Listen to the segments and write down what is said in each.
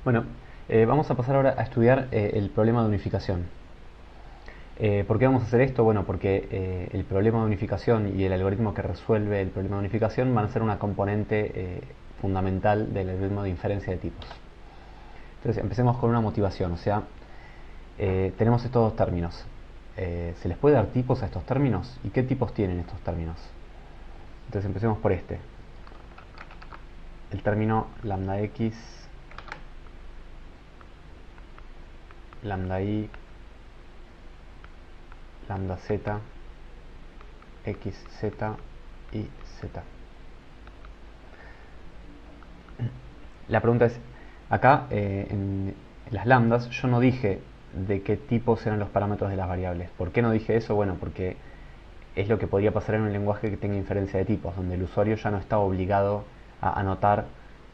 Bueno, vamos a pasar ahora a estudiar el problema de unificación. ¿Por qué vamos a hacer esto? Bueno, porque el problema de unificación y el algoritmo que resuelve el problema de unificación van a ser una componente fundamental del algoritmo de inferencia de tipos. Entonces, empecemos con una motivación, o sea, tenemos estos dos términos. ¿Se les puede dar tipos a estos términos? ¿Y qué tipos tienen estos términos? Entonces, empecemos por este. El término lambda x, lambda y, lambda z, x, z y z. La pregunta es, acá en las lambdas yo no dije de qué tipos eran los parámetros de las variables. ¿Por qué no dije eso? Bueno, porque es lo que podría pasar en un lenguaje que tenga inferencia de tipos, donde el usuario ya no está obligado a anotar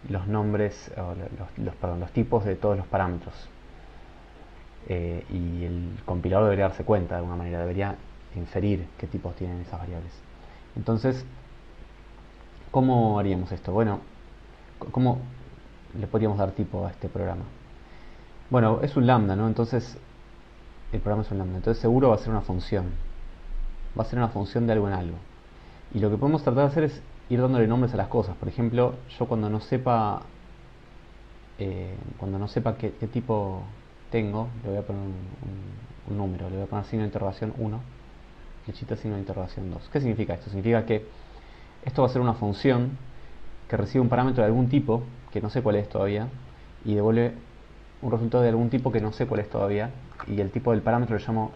los nombres, o los tipos de todos los parámetros. Y el compilador debería darse cuenta de alguna manera, debería inferir qué tipos tienen esas variables. Entonces, ¿cómo haríamos esto? Bueno, ¿cómo le podríamos dar tipo a este programa? Bueno, es un lambda, ¿no? Entonces, el programa es un lambda. Entonces, seguro va a ser una función. Va a ser una función de algo en algo. Y lo que podemos tratar de hacer es ir dándole nombres a las cosas. Por ejemplo, yo cuando no sepa qué tipo tengo, le voy a poner un número. Le voy a poner signo de interrogación 1, flechita signo de interrogación 2. ¿Qué significa esto? Significa que esto va a ser una función que recibe un parámetro de algún tipo, que no sé cuál es todavía, y devuelve un resultado de algún tipo que no sé cuál es todavía, y el tipo del parámetro lo llamo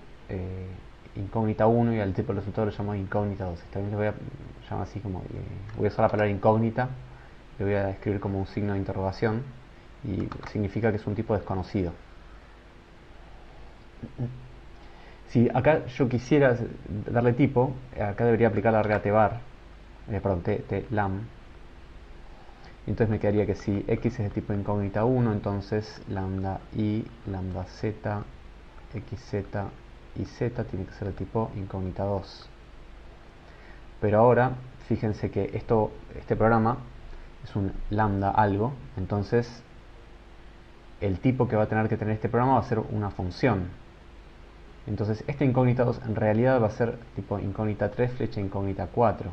incógnita 1 y al tipo del resultado lo llamo incógnita 2. También le voy a llamar así como, voy a usar la palabra incógnita, le voy a escribir como un signo de interrogación, y significa que es un tipo desconocido. Si acá yo quisiera darle tipo, acá debería aplicar la regla T-bar, perdón, T-lam. Entonces me quedaría que si x es de tipo incógnita 1, entonces lambda i, lambda z, xz y z tiene que ser de tipo incógnita 2. Pero ahora, fíjense que este programa es un lambda algo, entonces el tipo que va a tener que tener este programa va a ser una función. Entonces este incógnita 2 en realidad va a ser tipo incógnita 3 flecha incógnita 4.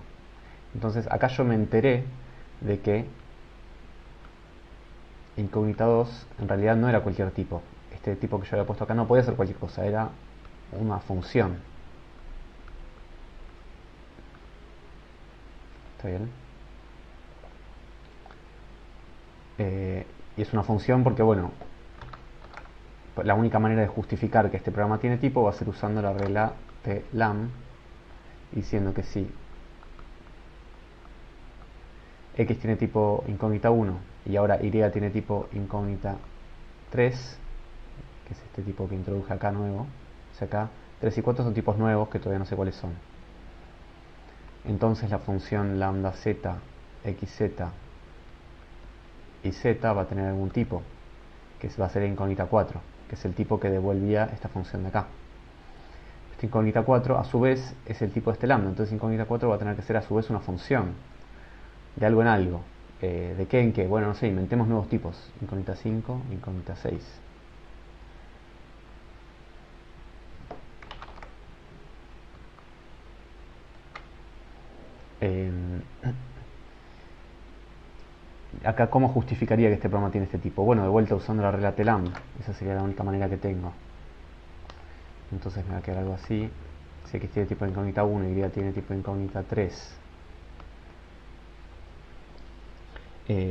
Entonces acá yo me enteré de que incógnita 2 en realidad no era cualquier tipo. Este tipo que yo había puesto acá no podía ser cualquier cosa, era una función. ¿Está bien? Y es una función porque, bueno, la única manera de justificar que este programa tiene tipo va a ser usando la regla TLAM, diciendo que si x tiene tipo incógnita 1 y ahora y tiene tipo incógnita 3, que es este tipo que introduje acá nuevo, o sea acá 3 y 4 son tipos nuevos que todavía no sé cuáles son. Entonces la función lambda z, xz y z va a tener algún tipo, que va a ser incógnita 4, que es el tipo que devolvía esta función de acá. Esta incógnita 4 a su vez es el tipo de este lambda, entonces incógnita 4 va a tener que ser a su vez una función de algo en algo. ¿De qué en qué? Bueno, no sé, inventemos nuevos tipos. Incógnita 5, incógnita 6. Eh, Acá, ¿cómo justificaría que este programa tiene este tipo? Bueno, de vuelta usando la regla TELAM. Esa sería la única manera que tengo. Entonces me va a quedar algo así. Si x tiene tipo de incógnita 1 y y tiene tipo de incógnita 3.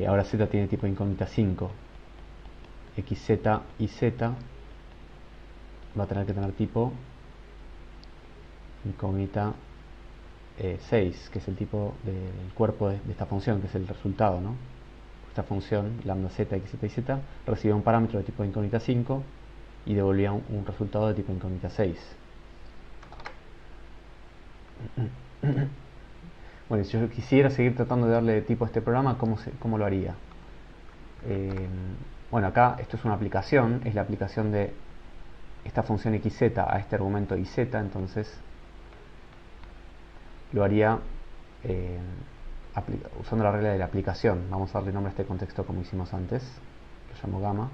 Ahora z tiene tipo de incógnita 5. xz y z va a tener que tener tipo incógnita 6, que es el tipo del cuerpo de esta función, que es el resultado, ¿no? Esta función, lambda z, xz y z, recibía un parámetro de tipo incógnita 5 y devolvía un resultado de tipo incógnita 6. Bueno, si yo quisiera seguir tratando de darle tipo a este programa, ¿cómo lo haría? Eh, bueno, acá esto es una aplicación, es la aplicación de esta función xz a este argumento iz, entonces lo haría usando la regla de la aplicación. Vamos a darle nombre a este contexto como hicimos antes. Lo llamo gamma.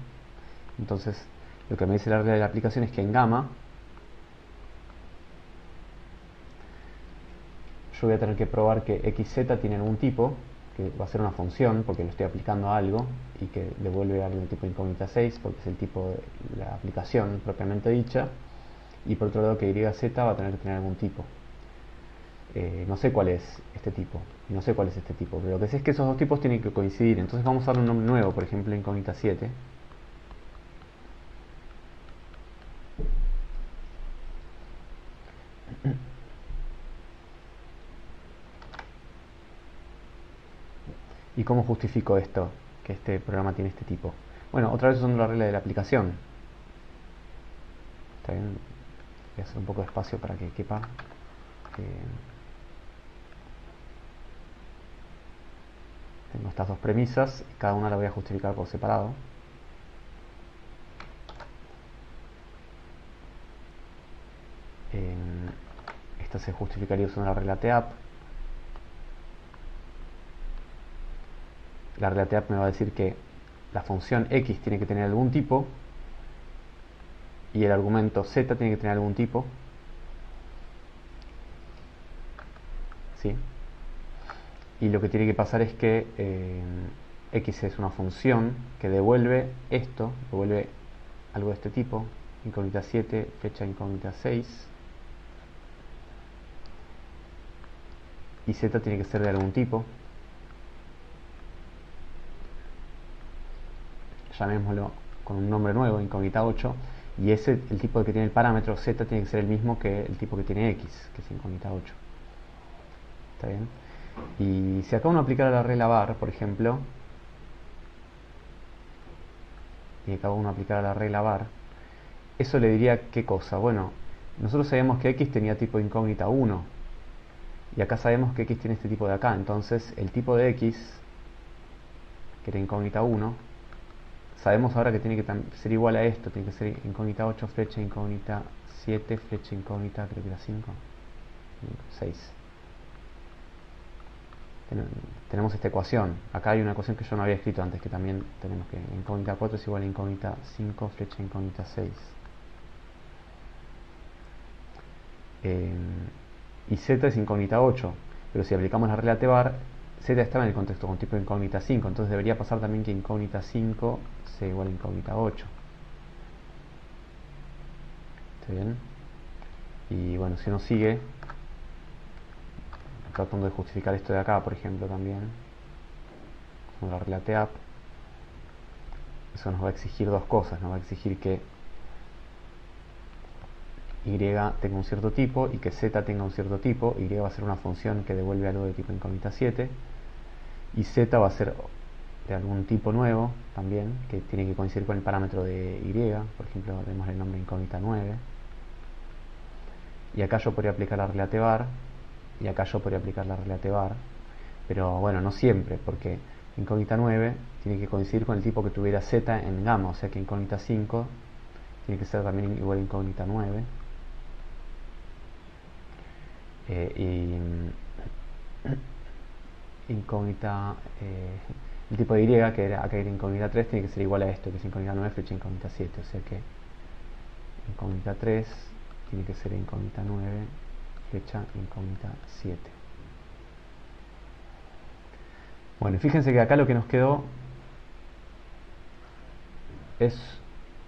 Entonces lo que me dice la regla de la aplicación es que en gamma yo voy a tener que probar que xz tiene algún tipo, que va a ser una función porque lo estoy aplicando a algo y que devuelve algo de tipo incógnita 6 porque es el tipo de la aplicación propiamente dicha, y por otro lado que yz va a tener que tener algún tipo. No sé cuál es este tipo, y no sé cuál es este tipo, pero lo que sé es que esos dos tipos tienen que coincidir. Entonces vamos a darle un nombre nuevo, por ejemplo incógnita 7. ¿Y cómo justifico esto, que este programa tiene este tipo? Bueno, otra vez usando la regla de la aplicación. ¿Está bien? Voy a hacer un poco de espacio para que quepa. Tengo estas dos premisas, y cada una la voy a justificar por separado. Esta se justificaría usando la regla TAP. La regla TAP me va a decir que la función x tiene que tener algún tipo y el argumento z tiene que tener algún tipo. ¿Sí? Y lo que tiene que pasar es que x es una función que devuelve esto, devuelve algo de este tipo, incógnita 7, fecha incógnita 6, y z tiene que ser de algún tipo, llamémoslo con un nombre nuevo, incógnita 8, y ese, el tipo que tiene el parámetro z tiene que ser el mismo que el tipo que tiene x, que es incógnita 8. ¿Está bien? Y si acá uno aplicara la regla var, por ejemplo, y acá uno aplicara la regla var, eso le diría qué cosa. Bueno, nosotros sabíamos que x tenía tipo incógnita 1, y acá sabemos que x tiene este tipo de acá. Entonces el tipo de x, que era incógnita 1, sabemos ahora que tiene que ser igual a esto. Tiene que ser incógnita 8, flecha incógnita 7, flecha incógnita, creo que era 5, 6. Tenemos esta ecuación. Acá hay una ecuación que yo no había escrito antes, que también tenemos que incógnita 4 es igual a incógnita 5, flecha incógnita 6. Y z es incógnita 8, pero si aplicamos la regla TBAR, z estaba en el contexto con tipo incógnita 5, entonces debería pasar también que incógnita 5 sea igual a incógnita 8. ¿Está bien? Y bueno, si uno sigue tratando de justificar esto de acá, por ejemplo, también con la regla TAP, eso nos va a exigir dos cosas. Nos va a exigir que y tenga un cierto tipo y que z tenga un cierto tipo. Y va a ser una función que devuelve algo de tipo incógnita 7, y z va a ser de algún tipo nuevo también, que tiene que coincidir con el parámetro de y. Por ejemplo, démosle el nombre incógnita 9, y acá yo podría aplicar la regla TBAR, y acá yo podría aplicar la regla TBAR, pero bueno, no siempre, porque incógnita 9 tiene que coincidir con el tipo que tuviera z en gamma, o sea que incógnita 5 tiene que ser también igual a incógnita 9. Y incógnita, el tipo de y, que era acá era incógnita 3, tiene que ser igual a esto, que es incógnita 9 flecha incógnita 7, o sea que incógnita 3 tiene que ser incógnita 9 flecha incógnita 7. Bueno, fíjense que acá lo que nos quedó es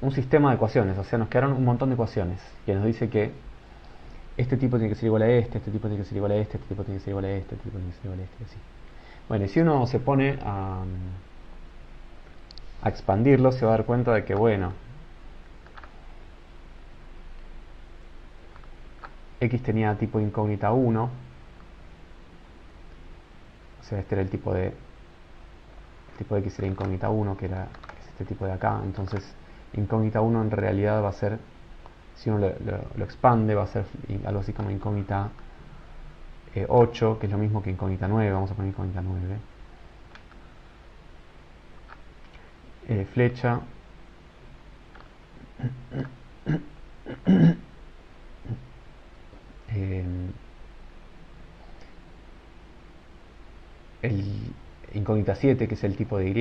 un sistema de ecuaciones, o sea, nos quedaron un montón de ecuaciones que nos dice que este tipo tiene que ser igual a este tipo tiene que ser igual a este tipo tiene que ser igual a este tipo tiene que ser igual a este, así. Bueno, y si uno se pone a expandirlo, se va a dar cuenta de que, bueno, x tenía tipo incógnita 1, o sea, este era el tipo de x era incógnita 1, que es este tipo de acá. Entonces incógnita 1 en realidad va a ser, si uno lo expande, va a ser algo así como incógnita 8, que es lo mismo que incógnita 9. Vamos a poner incógnita 9. Flecha el incógnita 7, que es el tipo de y,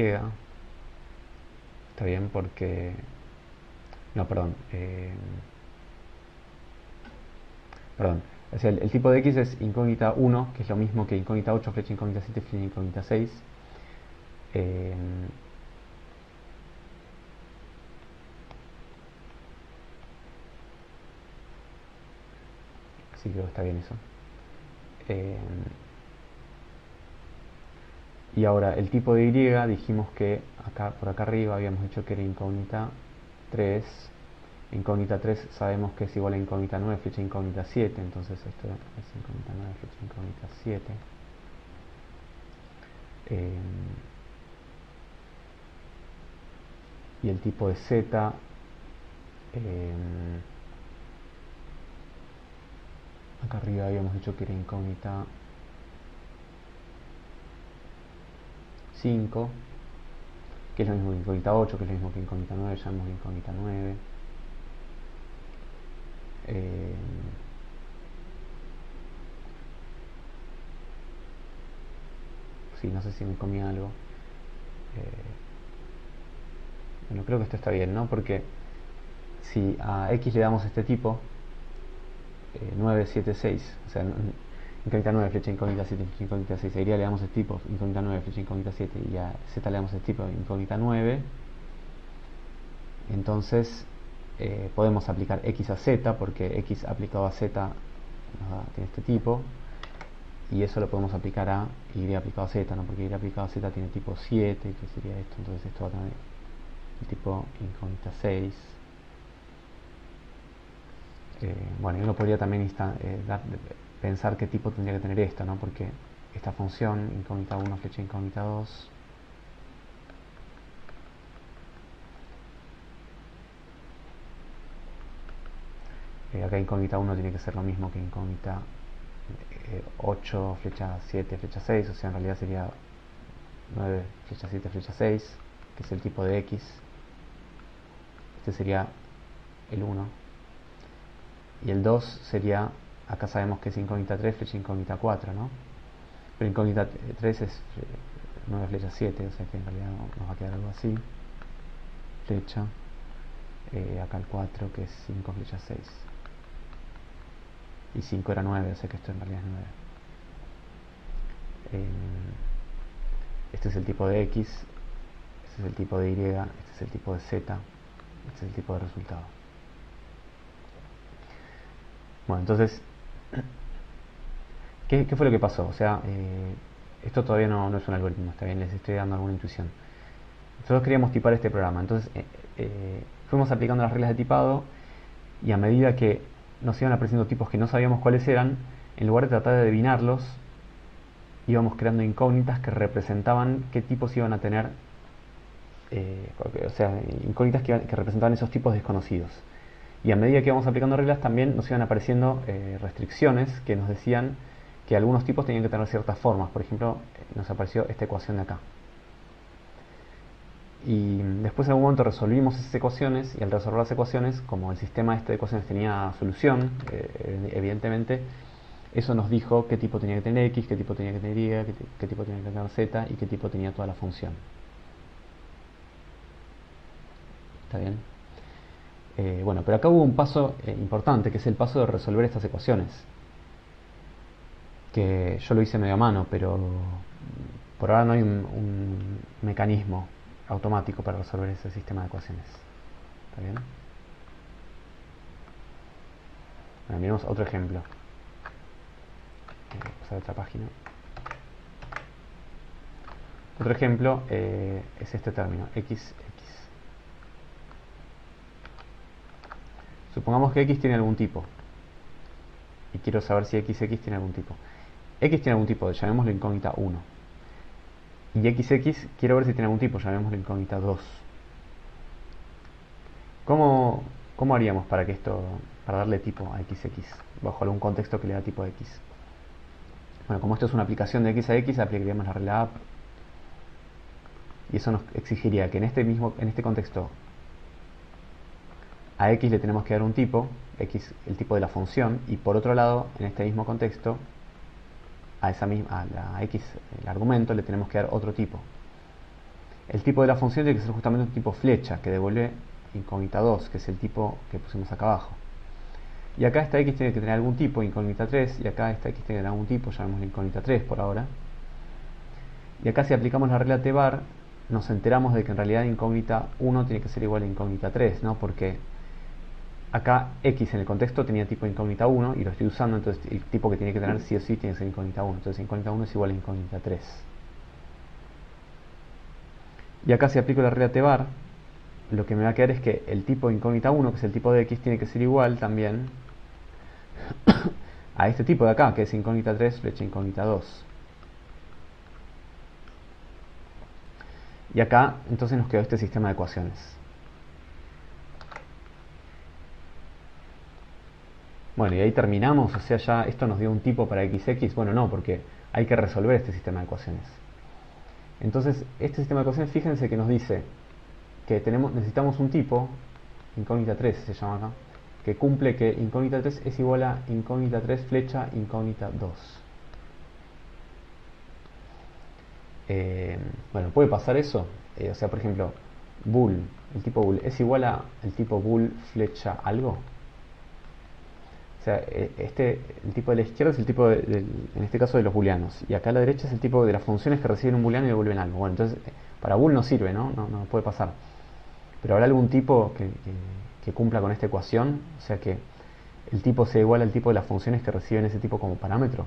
está bien porque... No, perdón. Perdón. O sea, el tipo de X es incógnita 1, que es lo mismo que incógnita 8, flecha incógnita 7, flecha incógnita 6. Eh, sí, creo que está bien eso. Eh, y ahora, el tipo de Y, dijimos que acá por acá arriba habíamos dicho que era incógnita 3. Incógnita 3 sabemos que es igual a incógnita 9, flecha incógnita 7. Entonces esto es incógnita 9, flecha incógnita 7. Eh, y el tipo de Z, acá arriba habíamos dicho que era incógnita 5, que es lo mismo que incógnita 8, que es lo mismo que incógnita 9, llamamos incógnita 9. Sí, no sé si me comí algo. Bueno, creo que esto está bien, ¿no? Porque si a X le damos este tipo, 9, 7, 6, o sea, incógnita 9, flecha incógnita 7, flecha incógnita 6, a Y le damos este tipo, incógnita 9, flecha incógnita 7, y a Z le damos este tipo, incógnita 9, entonces podemos aplicar X a Z, porque X aplicado a Z tiene este tipo, y eso lo podemos aplicar a Y aplicado a Z, ¿no? Porque Y aplicado a Z tiene tipo 7, que sería esto, entonces esto va a tener el tipo incógnita 6. Bueno, y uno podría también pensar qué tipo tendría que tener esto, ¿no? Porque esta función, incógnita 1, flecha incógnita 2, acá incógnita 1 tiene que ser lo mismo que incógnita 8, flecha 7, flecha 6, o sea, en realidad sería 9, flecha 7, flecha 6, que es el tipo de X. Este sería el 1. Y el 2 sería, acá sabemos que es incógnita 3, flecha incógnita 4, ¿no? Pero incógnita 3 es 9 flecha 7, o sea que en realidad nos va a quedar algo así. Flecha, acá el 4 que es 5 flecha 6. Y 5 era 9, o sea que esto en realidad es 9. Este es el tipo de X, este es el tipo de Y, este es el tipo de Z, este es el tipo de resultado. Bueno, entonces, ¿qué fue lo que pasó? O sea, esto todavía no es un algoritmo, está bien, les estoy dando alguna intuición. Nosotros queríamos tipar este programa, entonces fuimos aplicando las reglas de tipado y a medida que nos iban apareciendo tipos que no sabíamos cuáles eran, en lugar de tratar de adivinarlos, íbamos creando incógnitas que representaban qué tipos iban a tener, o sea, incógnitas que representaban esos tipos desconocidos. Y a medida que íbamos aplicando reglas también nos iban apareciendo restricciones que nos decían que algunos tipos tenían que tener ciertas formas. Por ejemplo, nos apareció esta ecuación de acá. Y después en algún momento resolvimos esas ecuaciones, y al resolver las ecuaciones, como el sistema este de ecuaciones tenía solución, evidentemente, eso nos dijo qué tipo tenía que tener X, qué tipo tenía que tener Y, qué tipo tenía que tener Z y qué tipo tenía toda la función. ¿Está bien? Bueno, pero acá hubo un paso importante, que es el paso de resolver estas ecuaciones. Que yo lo hice medio a mano, pero por ahora no hay un mecanismo automático para resolver ese sistema de ecuaciones. ¿Está bien? Bueno, miremos otro ejemplo. Pasar a otra página. Otro ejemplo es este término, x. Supongamos que x tiene algún tipo. Y quiero saber si x tiene algún tipo. X tiene algún tipo, llamémoslo incógnita 1. Y XX quiero ver si tiene algún tipo, llamémoslo incógnita 2. ¿Cómo, cómo haríamos para darle tipo a XX? Bajo algún contexto que le da tipo a X. Bueno, como esto es una aplicación de X a X, aplicaríamos la regla app. Y eso nos exigiría que en este contexto a X le tenemos que dar un tipo, X el tipo de la función, y por otro lado, en este mismo contexto, a la X, el argumento, le tenemos que dar otro tipo. el tipo de la función tiene que ser justamente un tipo flecha, que devuelve incógnita 2, que es el tipo que pusimos acá abajo. Y acá esta x tiene que tener algún tipo, incógnita 3, y acá esta x tiene que tener algún tipo, llamémosle incógnita 3 por ahora. Y acá si aplicamos la regla T-bar, nos enteramos de que en realidad incógnita 1 tiene que ser igual a incógnita 3, ¿no? Porque acá x en el contexto tenía tipo incógnita 1 y lo estoy usando, entonces el tipo que tiene que tener sí o sí tiene que ser incógnita 1. Entonces incógnita 1 es igual a incógnita 3. Y acá si aplico la regla T-bar, lo que me va a quedar es que el tipo de incógnita 1, que es el tipo de x, tiene que ser igual también a este tipo de acá, que es incógnita 3 flecha incógnita 2. Y acá entonces nos quedó este sistema de ecuaciones. Bueno, y ahí terminamos, o sea, ya esto nos dio un tipo para xx. Bueno, no, porque hay que resolver este sistema de ecuaciones. Entonces, este sistema de ecuaciones, fíjense que nos dice que necesitamos un tipo, incógnita 3 se llama acá, que cumple que incógnita 3 es igual a incógnita 3 flecha incógnita 2. Bueno, ¿puede pasar eso? O sea, por ejemplo, bool, el tipo bool, ¿es igual a el tipo bool flecha algo? O sea, el tipo de la izquierda es el tipo, en este caso, de los booleanos. Y acá a la derecha es el tipo de las funciones que reciben un booleano y devuelven algo. Bueno, entonces, para bool no sirve, ¿no? No puede pasar. Pero habrá algún tipo que cumpla con esta ecuación. O sea, que el tipo sea igual al tipo de las funciones que reciben ese tipo como parámetro.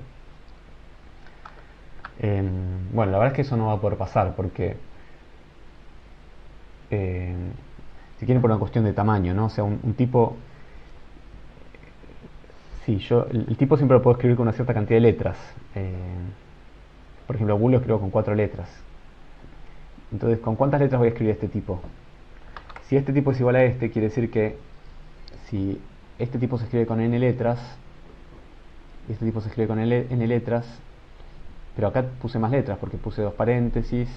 Bueno, la verdad es que eso no va a poder pasar porque si quieren por una cuestión de tamaño, ¿no? O sea, un tipo, sí, el tipo siempre lo puedo escribir con una cierta cantidad de letras. Por ejemplo, bool lo escribo con 4 letras. Entonces, ¿con cuántas letras voy a escribir este tipo? Si este tipo es igual a este, quiere decir que si este tipo se escribe con n letras, y este tipo se escribe con n letras, pero acá puse más letras porque puse dos paréntesis,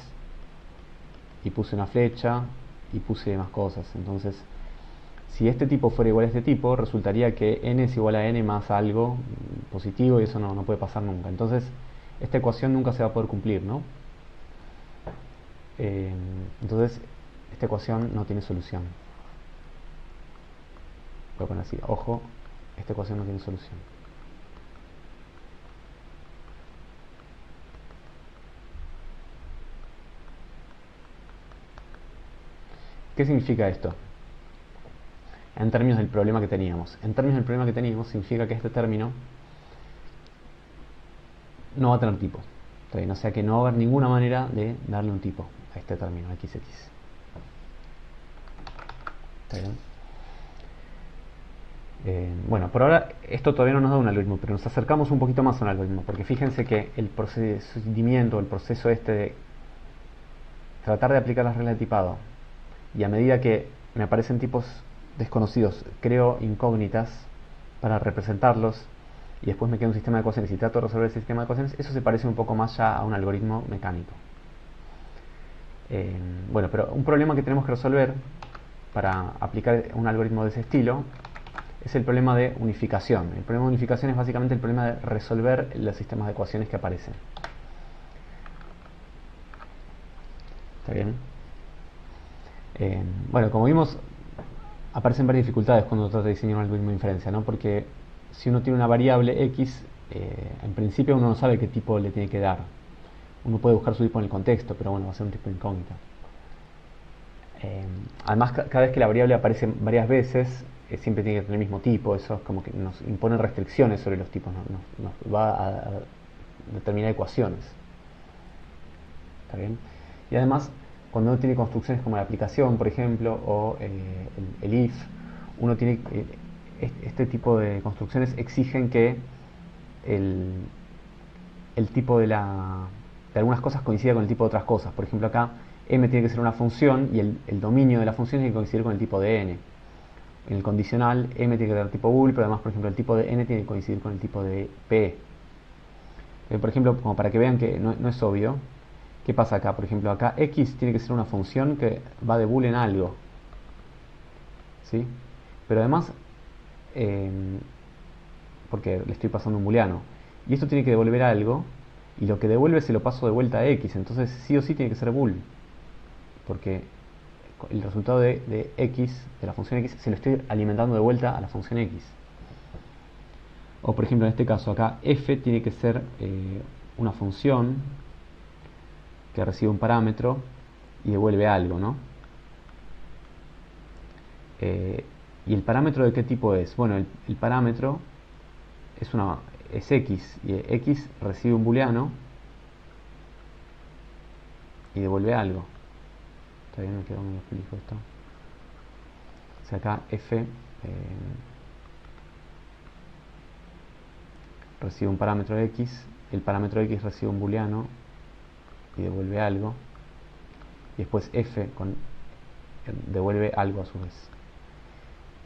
y puse una flecha, y puse más cosas. Entonces, si este tipo fuera igual a este tipo, resultaría que n es igual a n más algo positivo, y eso no puede pasar nunca. Entonces, esta ecuación nunca se va a poder cumplir, ¿no? Entonces, esta ecuación no tiene solución. Voy a poner así, ojo, esta ecuación no tiene solución. ¿Qué significa esto? En términos del problema que teníamos. En términos del problema que teníamos, significa que este término no va a tener tipo. O sea que no va a haber ninguna manera de darle un tipo a este término, xx. ¿Está bien? Bueno, por ahora esto todavía no nos da un algoritmo, pero nos acercamos un poquito más a un algoritmo, porque fíjense que el procedimiento, el proceso este de tratar de aplicar las reglas de tipado, y a medida que me aparecen tipos desconocidos, creo incógnitas para representarlos, y después me queda un sistema de ecuaciones y trato de resolver ese sistema de ecuaciones, eso se parece un poco más ya a un algoritmo mecánico. Bueno, pero un problema que tenemos que resolver para aplicar un algoritmo de ese estilo es el problema de unificación. El problema de unificación es básicamente el problema de resolver los sistemas de ecuaciones que aparecen. ¿Está bien? Bueno, como vimos, aparecen varias dificultades cuando trata de diseñar un algoritmo de inferencia, ¿no? Porque si uno tiene una variable x, en principio uno no sabe qué tipo le tiene que dar. Uno puede buscar su tipo en el contexto, pero bueno, va a ser un tipo incógnito. Además, cada vez que la variable aparece varias veces, siempre tiene que tener el mismo tipo. Eso es como que nos impone restricciones sobre los tipos, nos va a determinar ecuaciones. ¿Está bien? Y además, cuando uno tiene construcciones como la aplicación, por ejemplo, o el if, uno tiene este tipo de construcciones exigen que el tipo de algunas cosas coincida con el tipo de otras cosas. Por ejemplo, acá m tiene que ser una función y el dominio de la función tiene que coincidir con el tipo de n. En el condicional m tiene que tener tipo bool, pero además, por ejemplo, el tipo de n tiene que coincidir con el tipo de p. Por ejemplo, como para que vean que no es obvio, ¿qué pasa acá? Por ejemplo, acá x tiene que ser una función que va de bool en algo, ¿sí? Pero además, porque le estoy pasando un booleano, y esto tiene que devolver algo, y lo que devuelve se lo paso de vuelta a x, entonces sí o sí tiene que ser bool. porque el resultado de x, de la función x, se lo estoy alimentando de vuelta a la función x. O por ejemplo en este caso acá f tiene que ser una función que recibe un parámetro y devuelve algo, ¿no? ¿Y el parámetro de qué tipo es? Bueno, el parámetro es x, y x recibe un booleano y devuelve algo. Está bien, me quedo medio explico esto. O sea, acá f recibe un parámetro de x, el parámetro de x recibe un booleano y devuelve algo, y después f devuelve algo a su vez.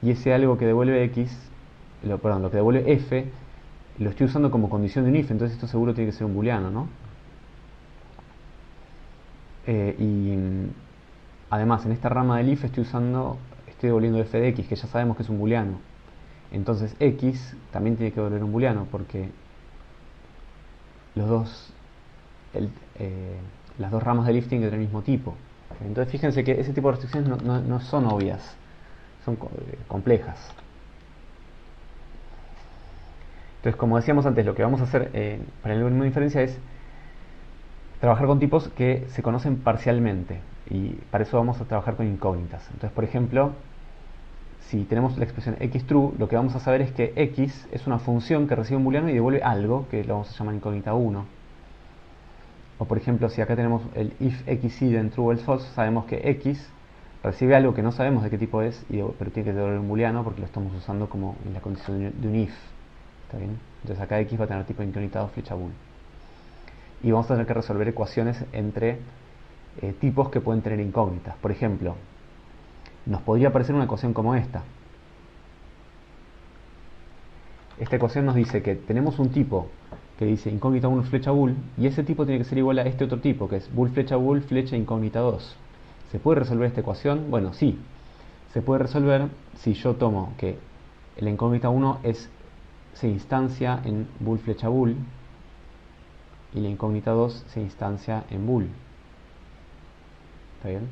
Y ese algo que devuelve x, perdón, lo que devuelve f, lo estoy usando como condición de un if, entonces esto seguro tiene que ser un booleano, ¿no? Y además en esta rama del if estoy devolviendo f de x, que ya sabemos que es un booleano. Entonces x también tiene que devolver un booleano, porque las dos ramas del if tienen que tener el mismo tipo. Entonces fíjense que ese tipo de restricciones no son obvias, son complejas. Entonces, como decíamos antes, lo que vamos a hacer para el algoritmo de inferencia es trabajar con tipos que se conocen parcialmente, y para eso vamos a trabajar con incógnitas. Entonces, por ejemplo, si tenemos la expresión x true, lo que vamos a saber es que x es una función que recibe un booleano y devuelve algo, que lo vamos a llamar incógnita 1. O por ejemplo, si acá tenemos el if x en true o else false, sabemos que x recibe algo que no sabemos de qué tipo es, pero tiene que devolver un booleano porque lo estamos usando como en la condición de un if. ¿Está bien? Entonces acá x va a tener tipo incógnita 2 flecha bool. Y vamos a tener que resolver ecuaciones entre tipos que pueden tener incógnitas. Por ejemplo, nos podría aparecer una ecuación como esta. Esta ecuación nos dice que tenemos un tipo que dice incógnita 1 flecha bool, y ese tipo tiene que ser igual a este otro tipo, que es bool flecha incógnita 2. ¿Se puede resolver esta ecuación? Bueno, sí. Se puede resolver si yo tomo que la incógnita 1 se instancia en bool flecha bool y la incógnita 2 se instancia en bool. ¿Está bien?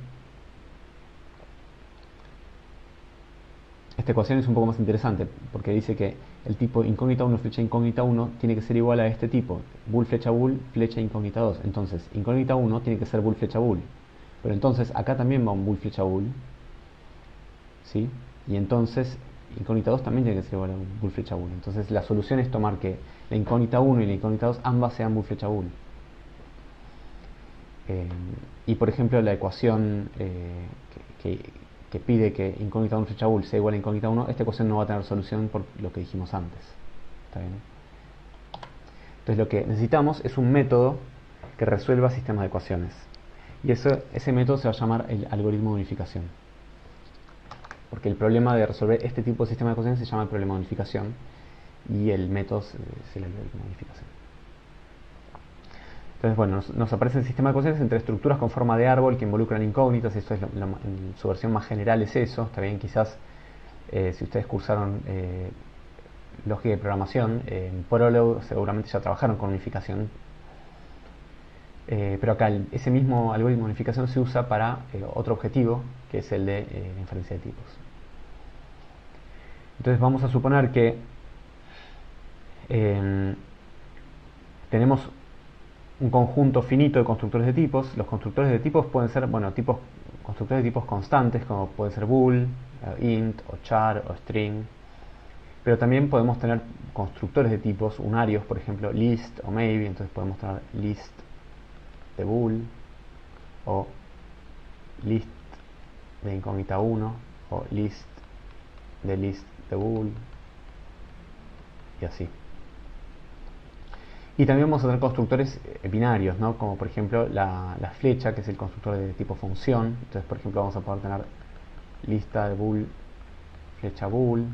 Esta ecuación es un poco más interesante porque dice que el tipo incógnita 1 flecha incógnita 1 tiene que ser igual a este tipo, bool flecha incógnita 2. Entonces, incógnita 1 tiene que ser bool flecha bool. Pero entonces acá también va un bool flecha bool, ¿sí? Y entonces incógnita 2 también tiene que ser igual a un bool flecha bool. Entonces la solución es tomar que la incógnita 1 y la incógnita 2 ambas sean bool flecha bool. Y por ejemplo la ecuación que pide que incógnita 1 flecha bool sea igual a incógnita 1, esta ecuación no va a tener solución por lo que dijimos antes. ¿Está bien? Entonces lo que necesitamos es un método que resuelva sistemas de ecuaciones. Y ese método se va a llamar el algoritmo de unificación. Porque el problema de resolver este tipo de sistema de ecuaciones se llama el problema de unificación, y el método es el algoritmo de unificación. Entonces, bueno, nos aparece el sistema de ecuaciones entre estructuras con forma de árbol que involucran incógnitas. Esto es en su versión más general es eso. Está bien, quizás si ustedes cursaron lógica de programación, en Prolog seguramente ya trabajaron con unificación. Pero acá ese mismo algoritmo de unificación se usa para otro objetivo, que es el de la inferencia de tipos. Entonces vamos a suponer que tenemos un conjunto finito de constructores de tipos. Los constructores de tipos pueden ser, bueno, constructores de tipos constantes, como puede ser bool, int, o char, o string. Pero también podemos tener constructores de tipos unarios, por ejemplo, list o maybe. Entonces podemos tener list de bool, o list de incógnita 1, o list de bool, y así. Y también vamos a tener constructores binarios, ¿no? Como por ejemplo la flecha, que es el constructor de tipo función. Entonces, por ejemplo, vamos a poder tener lista de bool, flecha bool.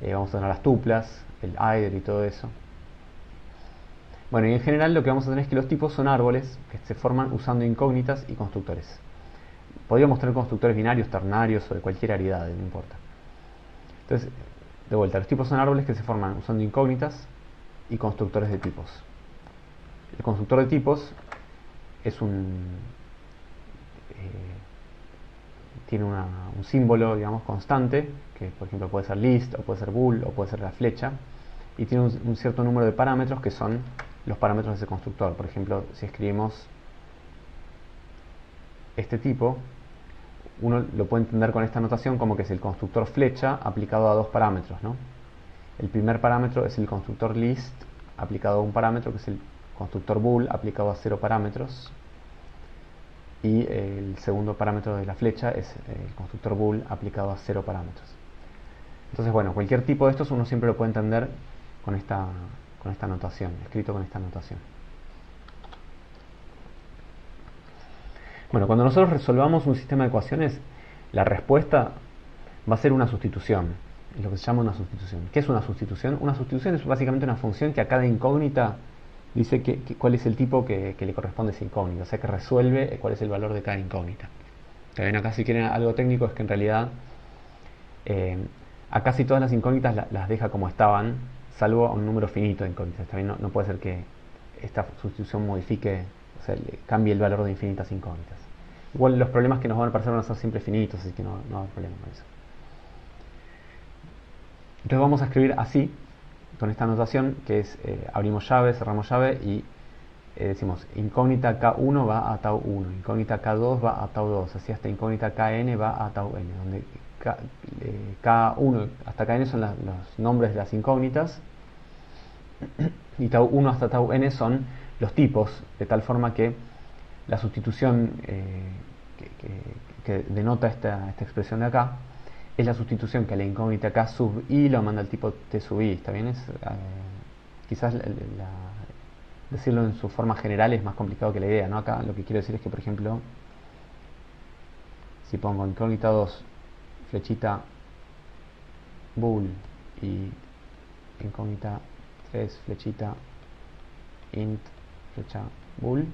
Vamos a tener las tuplas, el either y todo eso. Bueno, y en general lo que vamos a tener es que los tipos son árboles que se forman usando incógnitas y constructores. Podríamos tener constructores binarios, ternarios o de cualquier aridad, no importa. Entonces, de vuelta, los tipos son árboles que se forman usando incógnitas y constructores de tipos. El constructor de tipos es un tiene un símbolo, digamos, constante, que por ejemplo puede ser list, o puede ser bool, o puede ser la flecha, y tiene un cierto número de parámetros que son los parámetros de ese constructor. Por ejemplo, si escribimos este tipo, uno lo puede entender con esta notación como que es el constructor flecha aplicado a dos parámetros, ¿no? El primer parámetro es el constructor list aplicado a un parámetro, que es el constructor bool aplicado a 0 parámetros, y el segundo parámetro de la flecha es el constructor bool aplicado a 0 parámetros. Entonces, bueno, cualquier tipo de estos uno siempre lo puede entender con esta notación, escrito con esta notación. Bueno, cuando nosotros resolvamos un sistema de ecuaciones, la respuesta va a ser una sustitución, es lo que se llama una sustitución. ¿Qué es una sustitución? Una sustitución es básicamente una función que a cada incógnita dice cuál es el tipo que le corresponde a esa incógnita, o sea que resuelve cuál es el valor de cada incógnita. También acá, si quieren algo técnico, es que en realidad a casi todas las incógnitas las deja como estaban, salvo a un número finito de incógnitas. También no puede ser que esta sustitución modifique, o sea, cambie el valor de infinitas incógnitas. Igual los problemas que nos van a aparecer van a ser siempre finitos, así que no va a haber problema con eso. Entonces vamos a escribir así, con esta notación, que es abrimos llave, cerramos llave y decimos incógnita K1 va a tau 1, incógnita K2 va a tau 2, así hasta incógnita Kn va a tau n, donde K1 hasta Kn son los nombres de las incógnitas y tau 1 hasta tau n son los tipos, de tal forma que la sustitución que denota esta expresión de acá es la sustitución que a la incógnita K sub i lo manda el tipo T sub i. ¿Está bien? Quizás decirlo en su forma general es más complicado que la idea, ¿no? Acá lo que quiero decir es que, por ejemplo, si pongo incógnita 2 flechita bool y incógnita 3 flechita int flecha bool,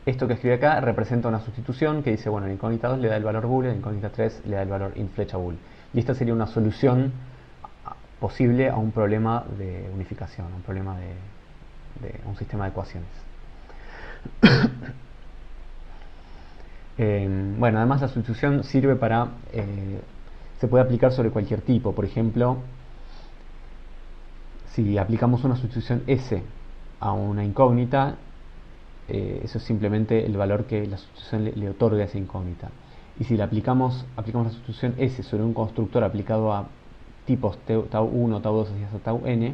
esto que escribe acá representa una sustitución que dice, bueno, la incógnita 2 le da el valor bool, la incógnita 3 le da el valor int flecha bool, y esta sería una solución posible a un problema de unificación, un problema de un sistema de ecuaciones. Bueno, además la sustitución sirve para se puede aplicar sobre cualquier tipo. Por ejemplo, si aplicamos una sustitución S a una incógnita, eso es simplemente el valor que la sustitución le otorga a esa incógnita. Y si aplicamos la sustitución S sobre un constructor aplicado a tipos tau 1, tau 2 hasta tau n,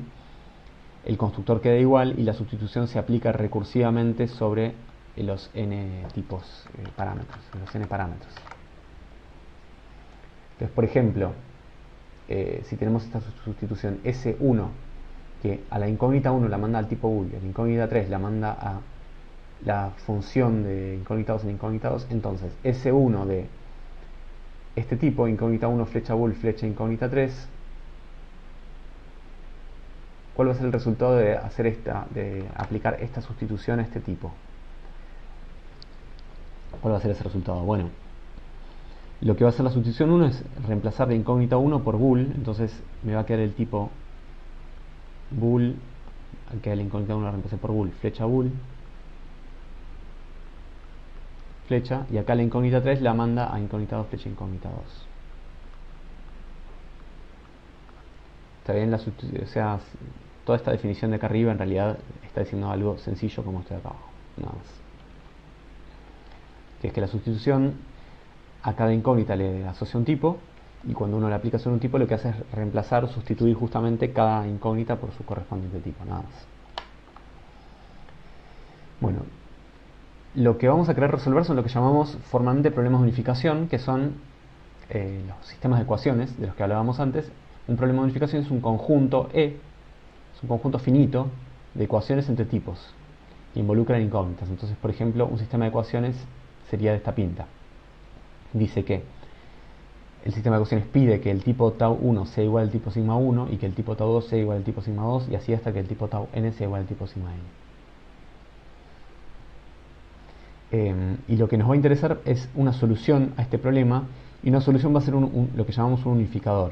el constructor queda igual y la sustitución se aplica recursivamente sobre los n tipos parámetros, los n parámetros. Entonces, por ejemplo, si tenemos esta sustitución S1, que a la incógnita 1 la manda al tipo bool, y a la incógnita 3 la manda a la función de incógnita 2 en incógnita 2, entonces S1 de este tipo, incógnita 1 flecha bool flecha incógnita 3, ¿cuál va a ser el resultado de aplicar esta sustitución a este tipo? ¿Cuál va a ser ese resultado? Bueno, lo que va a hacer la sustitución 1 es reemplazar la incógnita 1 por bool, entonces me va a quedar el tipo bool, que la incógnita 1 la reemplacé por bool, flecha bool, flecha, y acá la incógnita 3 la manda a incógnita 2 flecha incógnita 2. Está bien, o sea, toda esta definición de acá arriba en realidad está diciendo algo sencillo como este de acá abajo, nada más. Que es que la sustitución a cada incógnita le asocia un tipo, y cuando uno le aplica sobre un tipo lo que hace es reemplazar o sustituir justamente cada incógnita por su correspondiente tipo, nada más. Bueno, lo que vamos a querer resolver son lo que llamamos formalmente problemas de unificación, que son los sistemas de ecuaciones de los que hablábamos antes. Un problema de unificación es un conjunto es un conjunto finito de ecuaciones entre tipos que involucran incógnitas. Entonces, por ejemplo, un sistema de ecuaciones sería de esta pinta. Dice que el sistema de ecuaciones pide que el tipo tau 1 sea igual al tipo sigma 1 y que el tipo tau 2 sea igual al tipo sigma 2, y así hasta que el tipo tau n sea igual al tipo sigma n. Y lo que nos va a interesar es una solución a este problema, y una solución va a ser lo que llamamos un unificador.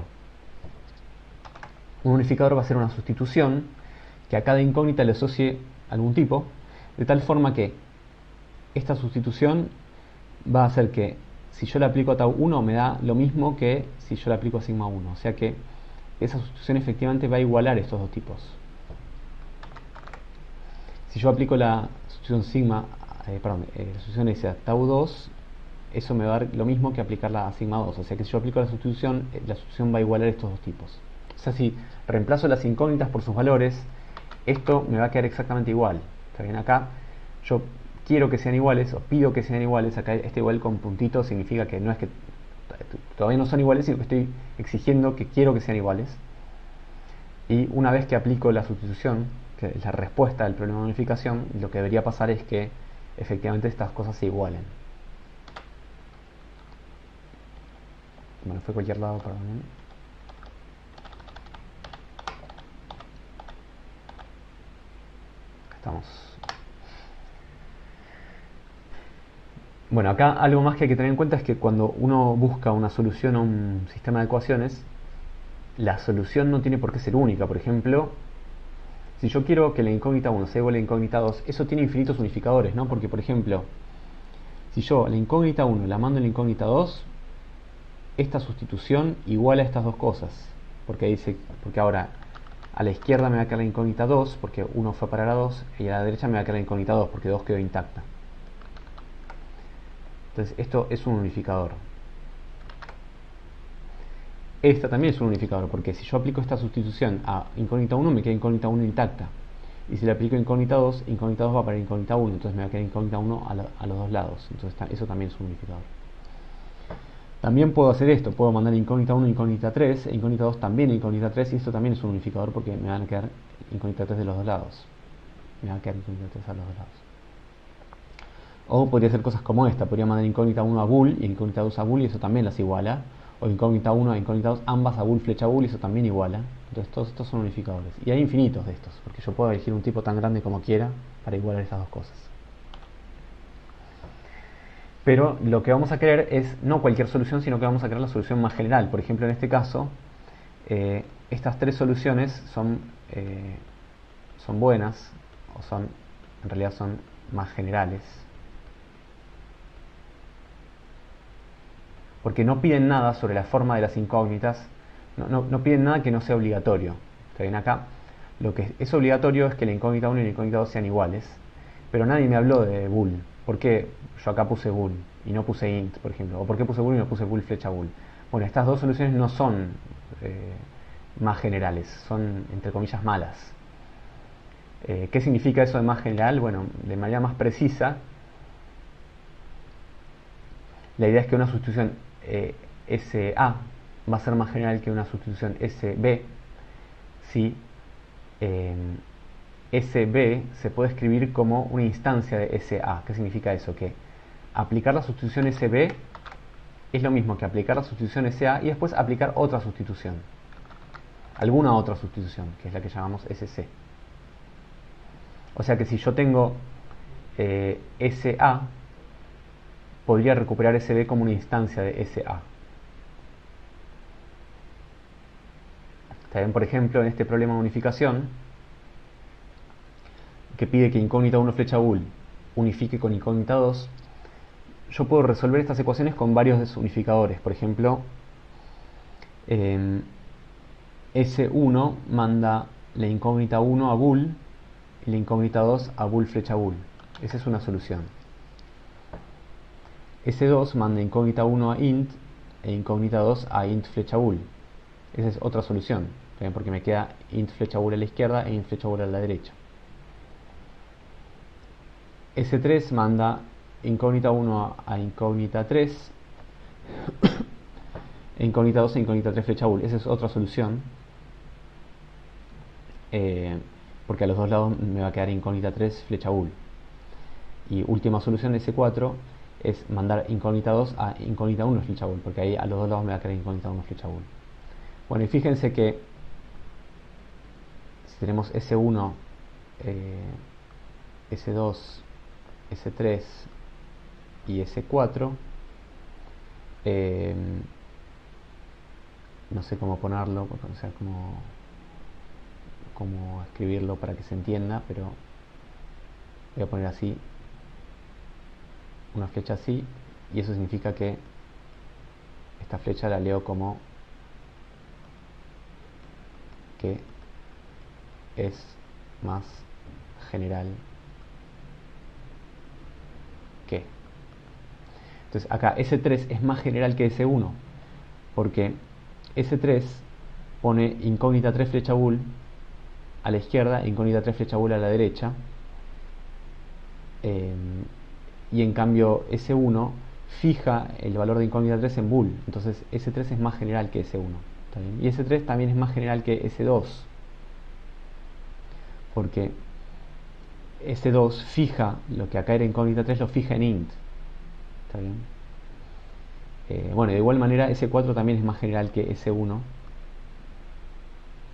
Un unificador va a ser una sustitución que a cada incógnita le asocie algún tipo, de tal forma que esta sustitución va a hacer que si yo le aplico a tau 1 me da lo mismo que si yo le aplico a sigma 1. O sea que esa sustitución efectivamente va a igualar estos dos tipos. Si yo aplico la sustitución sigma, la sustitución S a tau 2, eso me va a dar lo mismo que aplicarla a sigma 2. O sea que si yo aplico la sustitución va a igualar estos dos tipos. O sea, si reemplazo las incógnitas por sus valores, esto me va a quedar exactamente igual. ¿Está bien? Acá yo quiero que sean iguales o pido que sean iguales. Acá este igual con puntito significa que no es que todavía no son iguales, sino que estoy exigiendo que quiero que sean iguales. Y una vez que aplico la sustitución, que es la respuesta del problema de unificación, lo que debería pasar es que efectivamente estas cosas se igualen. Bueno, fue cualquier lado, perdón. Estamos. Bueno, acá algo más que hay que tener en cuenta es que cuando uno busca una solución a un sistema de ecuaciones, la solución no tiene por qué ser única. Por ejemplo, si yo quiero que la incógnita 1 sea igual a la incógnita 2, eso tiene infinitos unificadores, ¿no? Porque, por ejemplo, si yo la incógnita 1 la mando en la incógnita 2, esta sustitución iguala estas dos cosas. Porque ahora a la izquierda me va a quedar la incógnita 2, porque 1 fue para la 2, y a la derecha me va a quedar la incógnita 2, porque 2 quedó intacta. Entonces esto es un unificador. Esta también es un unificador, porque si yo aplico esta sustitución a incógnita 1, me queda incógnita 1 intacta. Y si le aplico incógnita 2 va para incógnita 1, entonces me va a quedar incógnita 1 a los dos lados. Entonces eso también es un unificador. También puedo hacer esto, puedo mandar incógnita 1 incógnita 3, e incógnita 2 también incógnita 3, y esto también es un unificador porque me van a quedar incógnita 3 de los dos lados. Me va a quedar incógnita 3 a los dos lados. O podría hacer cosas como esta, podría mandar incógnita 1 a bool y incógnita 2 a bool y eso también las iguala. O incógnita 1 a incógnita 2, ambas a bool flecha bool y eso también iguala. Entonces todos estos son unificadores. Y hay infinitos de estos, porque yo puedo elegir un tipo tan grande como quiera para igualar estas dos cosas. Pero lo que vamos a querer es no cualquier solución, sino que vamos a querer la solución más general. Por ejemplo, en este caso, estas tres soluciones son buenas, o en realidad son más generales. Porque no piden nada sobre la forma de las incógnitas, no piden nada que no sea obligatorio. ¿Está bien? Acá lo que es obligatorio es que la incógnita 1 y la incógnita 2 sean iguales, pero nadie me habló de bool. ¿Por qué yo acá puse bool y no puse int, por ejemplo? ¿O por qué puse bool y no puse bool flecha bool? Bueno, estas dos soluciones no son más generales, son entre comillas malas. ¿Qué significa eso de más general? Bueno, de manera más precisa, la idea es que una sustitución SA va a ser más general que una sustitución SB si SB se puede escribir como una instancia de SA. ¿Qué significa eso? Que aplicar la sustitución SB es lo mismo que aplicar la sustitución SA y después aplicar otra sustitución. Alguna otra sustitución, que es la que llamamos SC. O sea que si yo tengo SA, podría recuperar SB como una instancia de SA. También, por ejemplo, en este problema de unificación, que pide que incógnita 1 flecha bool unifique con incógnita 2, yo puedo resolver estas ecuaciones con varios desunificadores. Por ejemplo, S1 manda la incógnita 1 a bool y la incógnita 2 a bool flecha bool. Esa es una solución. S2 manda incógnita 1 a int e incógnita 2 a int flecha bool. Esa es otra solución, ¿también? Porque me queda int flecha bool a la izquierda e int flecha bool a la derecha. S3 manda incógnita 1 a incógnita 3 e incógnita 2 e incógnita 3 flecha bool. Esa es otra solución, porque a los dos lados me va a quedar incógnita 3 flecha bool. Y última solución, S4, es mandar incógnita 2 a incógnita 1 flecha bool, porque ahí a los dos lados me va a quedar incógnita 1 flecha bool. Bueno, y fíjense que si tenemos S1, S2, S3 y S4, no sé cómo ponerlo, o sea, cómo escribirlo para que se entienda, pero voy a poner así. una flecha así, y eso significa que esta flecha la leo como que es más general que. Entonces acá S3 es más general que S1, porque S3 pone incógnita 3 flecha bool a la izquierda, incógnita 3 flecha bool a la derecha, y en cambio S1 fija el valor de incógnita 3 en bool. Entonces S3 es más general que S1. ¿Está bien? Y S3 también es más general que S2, porque S2 fija lo que acá era incógnita 3, lo fija en int. ¿Está bien? Bueno, de igual manera S4 también es más general que S1,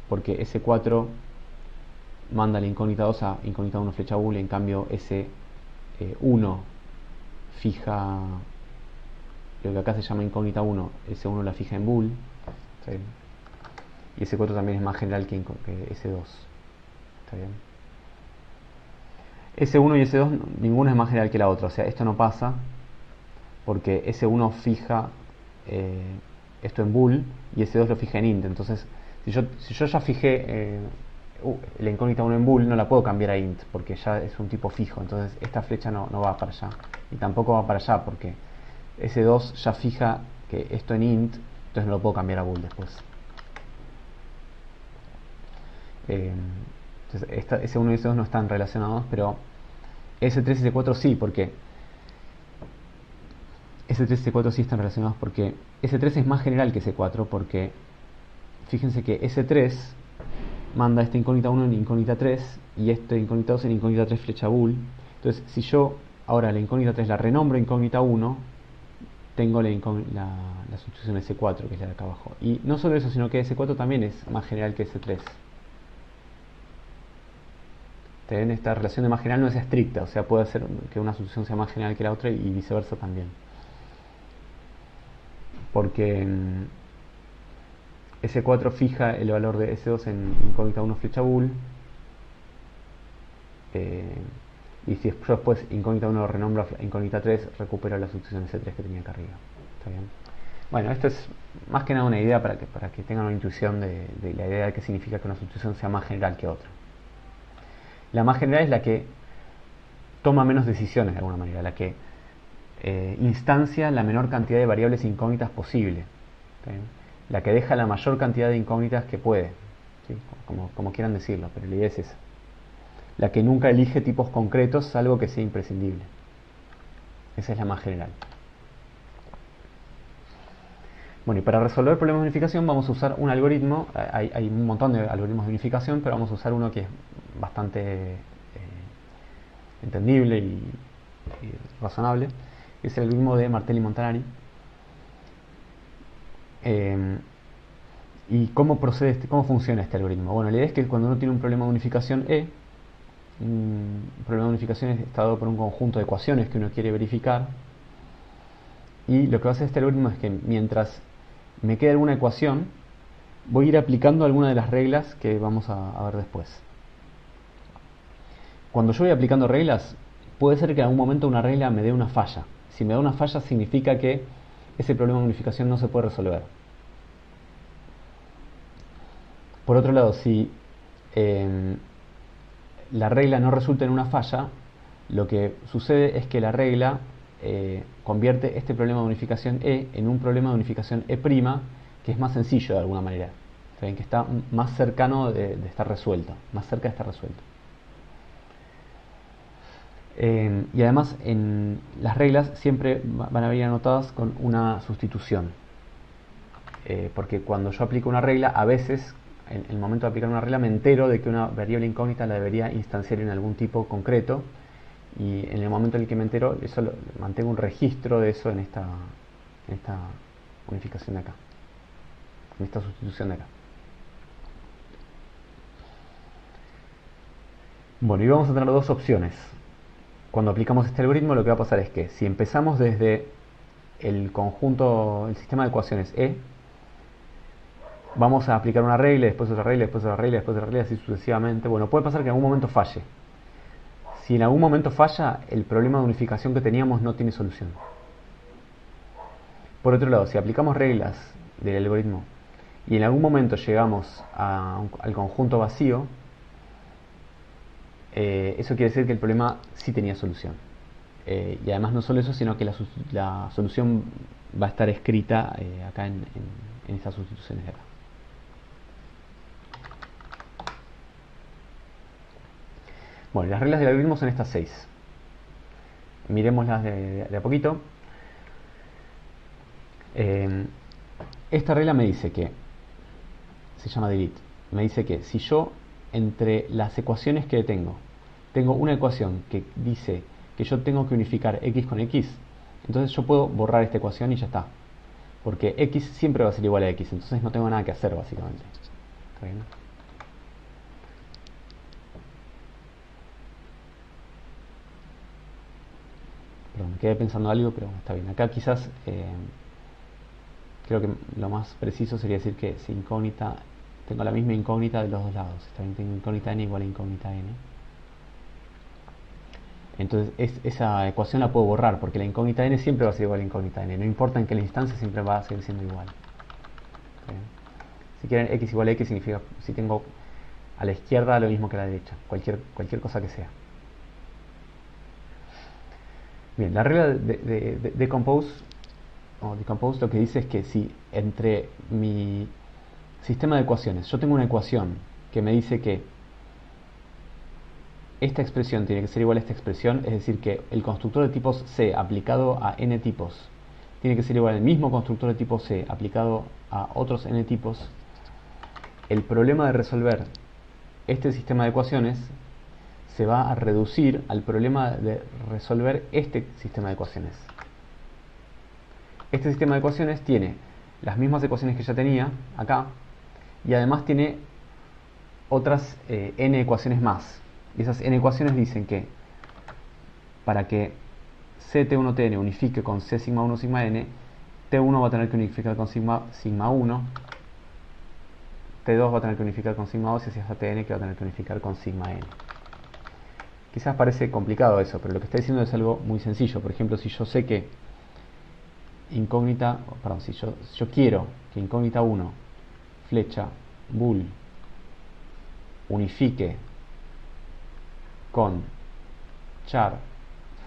porque S4 manda la incógnita 2 a incógnita 1 flecha bool, en cambio S1 fija lo que acá se llama incógnita 1, S1 la fija en bool. ¿Está bien? Y S4 también es más general que S2. ¿Está bien? S1 y S2 ninguno es más general que la otra, o sea, esto no pasa porque S1 fija esto en bool y S2 lo fija en int. Entonces, si yo ya fijé la incógnita 1 en bool, no la puedo cambiar a int porque ya es un tipo fijo. Entonces esta flecha no va para allá y tampoco va para allá porque S2 ya fija que esto en int, entonces no lo puedo cambiar a bool después. Entonces S1 y S2 no están relacionados, pero S3 y S4 sí, porque S3 y S4 sí están relacionados porque S3 es más general que S4, porque fíjense que S3 manda esta incógnita 1 en incógnita 3 y este incógnita 2 en incógnita 3 flecha bool. Entonces, si yo ahora la incógnita 3 la renombro incógnita 1, tengo la sustitución S4, que es la de acá abajo. Y no solo eso, sino que S4 también es más general que S3. Esta relación de más general no es estricta, o sea, puede ser que una sustitución sea más general que la otra y viceversa también. Porque S4 fija el valor de S2 en incógnita 1 flecha bool, y si yo después incógnita 1 lo renombro a incógnita 3, recupero la sustitución S3 que tenía acá arriba. ¿Está bien? Bueno, esto es más que nada una idea para que tengan una intuición de la idea de qué significa que una sustitución sea más general que otra. La más general es la que toma menos decisiones de alguna manera, la que instancia la menor cantidad de variables incógnitas posible. ¿Está bien? La que deja la mayor cantidad de incógnitas que puede, ¿sí? Como quieran decirlo, pero la idea es esa. La que nunca elige tipos concretos, salvo que sea imprescindible. Esa es la más general. Bueno, y para resolver problemas de unificación vamos a usar un algoritmo. Hay un montón de algoritmos de unificación, pero vamos a usar uno que es bastante entendible y razonable. Es el algoritmo de Martelli Montanari. ¿Y cómo procede cómo funciona este algoritmo? Bueno, la idea es que cuando uno tiene un problema de unificación un problema de unificación es dado por un conjunto de ecuaciones que uno quiere verificar, y lo que va a hacer este algoritmo es que mientras me quede alguna ecuación, voy a ir aplicando alguna de las reglas que vamos a ver después. Cuando yo voy aplicando reglas, puede ser que en algún momento una regla me dé una falla. Si me da una falla, significa que ese problema de unificación no se puede resolver. Por otro lado, si la regla no resulta en una falla, lo que sucede es que la regla convierte este problema de unificación E en un problema de unificación E', que es más sencillo de alguna manera, que está más cercano de estar resuelto, más cerca de estar resuelto. Y además en las reglas siempre van a venir anotadas con una sustitución, porque cuando yo aplico una regla, a veces en el momento de aplicar una regla me entero de que una variable incógnita la debería instanciar en algún tipo concreto, y en el momento en el que me entero, mantengo un registro de eso en esta unificación de acá, en esta sustitución de acá. Bueno, y vamos a tener dos opciones. Cuando aplicamos este algoritmo, lo que va a pasar es que si empezamos desde el conjunto, el sistema de ecuaciones E, vamos a aplicar una regla, después otra regla, después otra regla, después otra regla, así sucesivamente. Bueno, puede pasar que en algún momento falle. Si en algún momento falla, el problema de unificación que teníamos no tiene solución. Por otro lado, si aplicamos reglas del algoritmo y en algún momento llegamos al conjunto vacío, eso quiere decir que el problema sí tenía solución. Y además no solo eso, sino que la solución va a estar escrita acá en estas sustituciones de acá. Bueno, las reglas del algoritmo son estas 6. Miremoslas de a poquito. Esta regla me dice que, se llama delete, me dice que si yo entre las ecuaciones que tengo una ecuación que dice que yo tengo que unificar x con x, entonces yo puedo borrar esta ecuación y ya está, porque x siempre va a ser igual a x, entonces no tengo nada que hacer básicamente. ¿Está bien? Perdón, me quedé pensando algo, pero está bien. Acá quizás creo que lo más preciso sería decir que si incógnita, tengo la misma incógnita de los dos lados. También tengo incógnita n igual a incógnita n. Entonces esa ecuación la puedo borrar, porque la incógnita n siempre va a ser igual a incógnita n. No importa en qué instancia, siempre va a seguir siendo igual. Si quieren x igual a x significa si tengo a la izquierda lo mismo que a la derecha. Cualquier cosa que sea. Bien, la regla de decompose lo que dice es que si entre mi sistema de ecuaciones, yo tengo una ecuación que me dice que esta expresión tiene que ser igual a esta expresión, es decir, que el constructor de tipos C aplicado a n tipos tiene que ser igual al mismo constructor de tipo C aplicado a otros n tipos, el problema de resolver este sistema de ecuaciones se va a reducir al problema de resolver este sistema de ecuaciones. Este sistema de ecuaciones tiene las mismas ecuaciones que ya tenía acá y además tiene otras n ecuaciones más. Y esas n ecuaciones dicen que para que CT1TN unifique con C sigma 1 sigma n, T1 va a tener que unificar con sigma 1, T2 va a tener que unificar con sigma 2 y así hasta Tn que va a tener que unificar con sigma n. Quizás parece complicado eso, pero lo que está diciendo es algo muy sencillo. Por ejemplo, si yo sé que si yo quiero que incógnita 1, flecha, bool, unifique con char,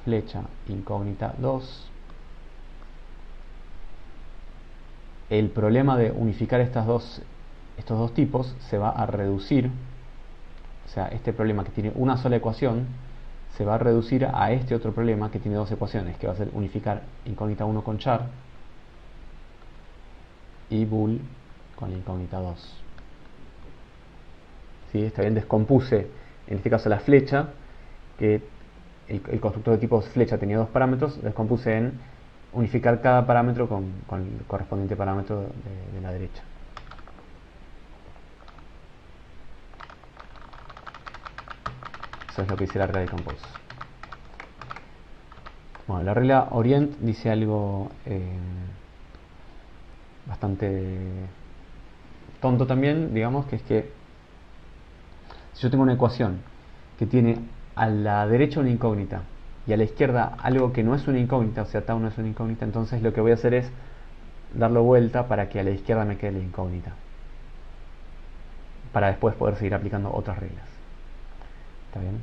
flecha, incógnita 2, el problema de unificar estos dos tipos se va a reducir. O sea, este problema que tiene una sola ecuación se va a reducir a este otro problema que tiene dos ecuaciones, que va a ser unificar incógnita 1 con char y bool con la incógnita 2. ¿Sí? Está bien, descompuse en este caso la flecha, que el constructor de tipo flecha tenía dos parámetros, descompuse en unificar cada parámetro con el correspondiente parámetro de la derecha. Eso es lo que dice la regla de decompose. Bueno, la regla orient dice algo bastante tonto también, digamos, que es que si yo tengo una ecuación que tiene a la derecha una incógnita y a la izquierda algo que no es una incógnita, o sea, tau no es una incógnita, entonces lo que voy a hacer es darlo vuelta para que a la izquierda me quede la incógnita, para después poder seguir aplicando otras reglas. ¿Está bien?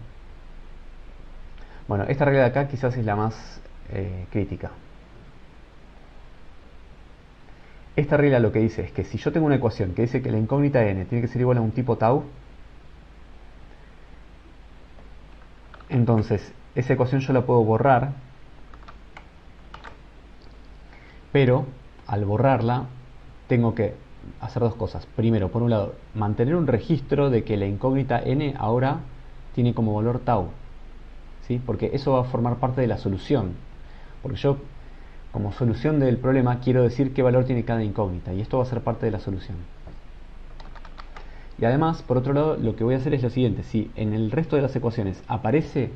Bueno, esta regla de acá quizás es la más crítica. Esta regla lo que dice es que si yo tengo una ecuación que dice que la incógnita n tiene que ser igual a un tipo tau, entonces esa ecuación yo la puedo borrar, pero al borrarla tengo que hacer dos cosas. Primero, por un lado, mantener un registro de que la incógnita n ahora tiene como valor tau, ¿sí? Porque eso va a formar parte de la solución, porque yo como solución del problema quiero decir qué valor tiene cada incógnita y esto va a ser parte de la solución. Y además, por otro lado, lo que voy a hacer es lo siguiente: si en el resto de las ecuaciones aparece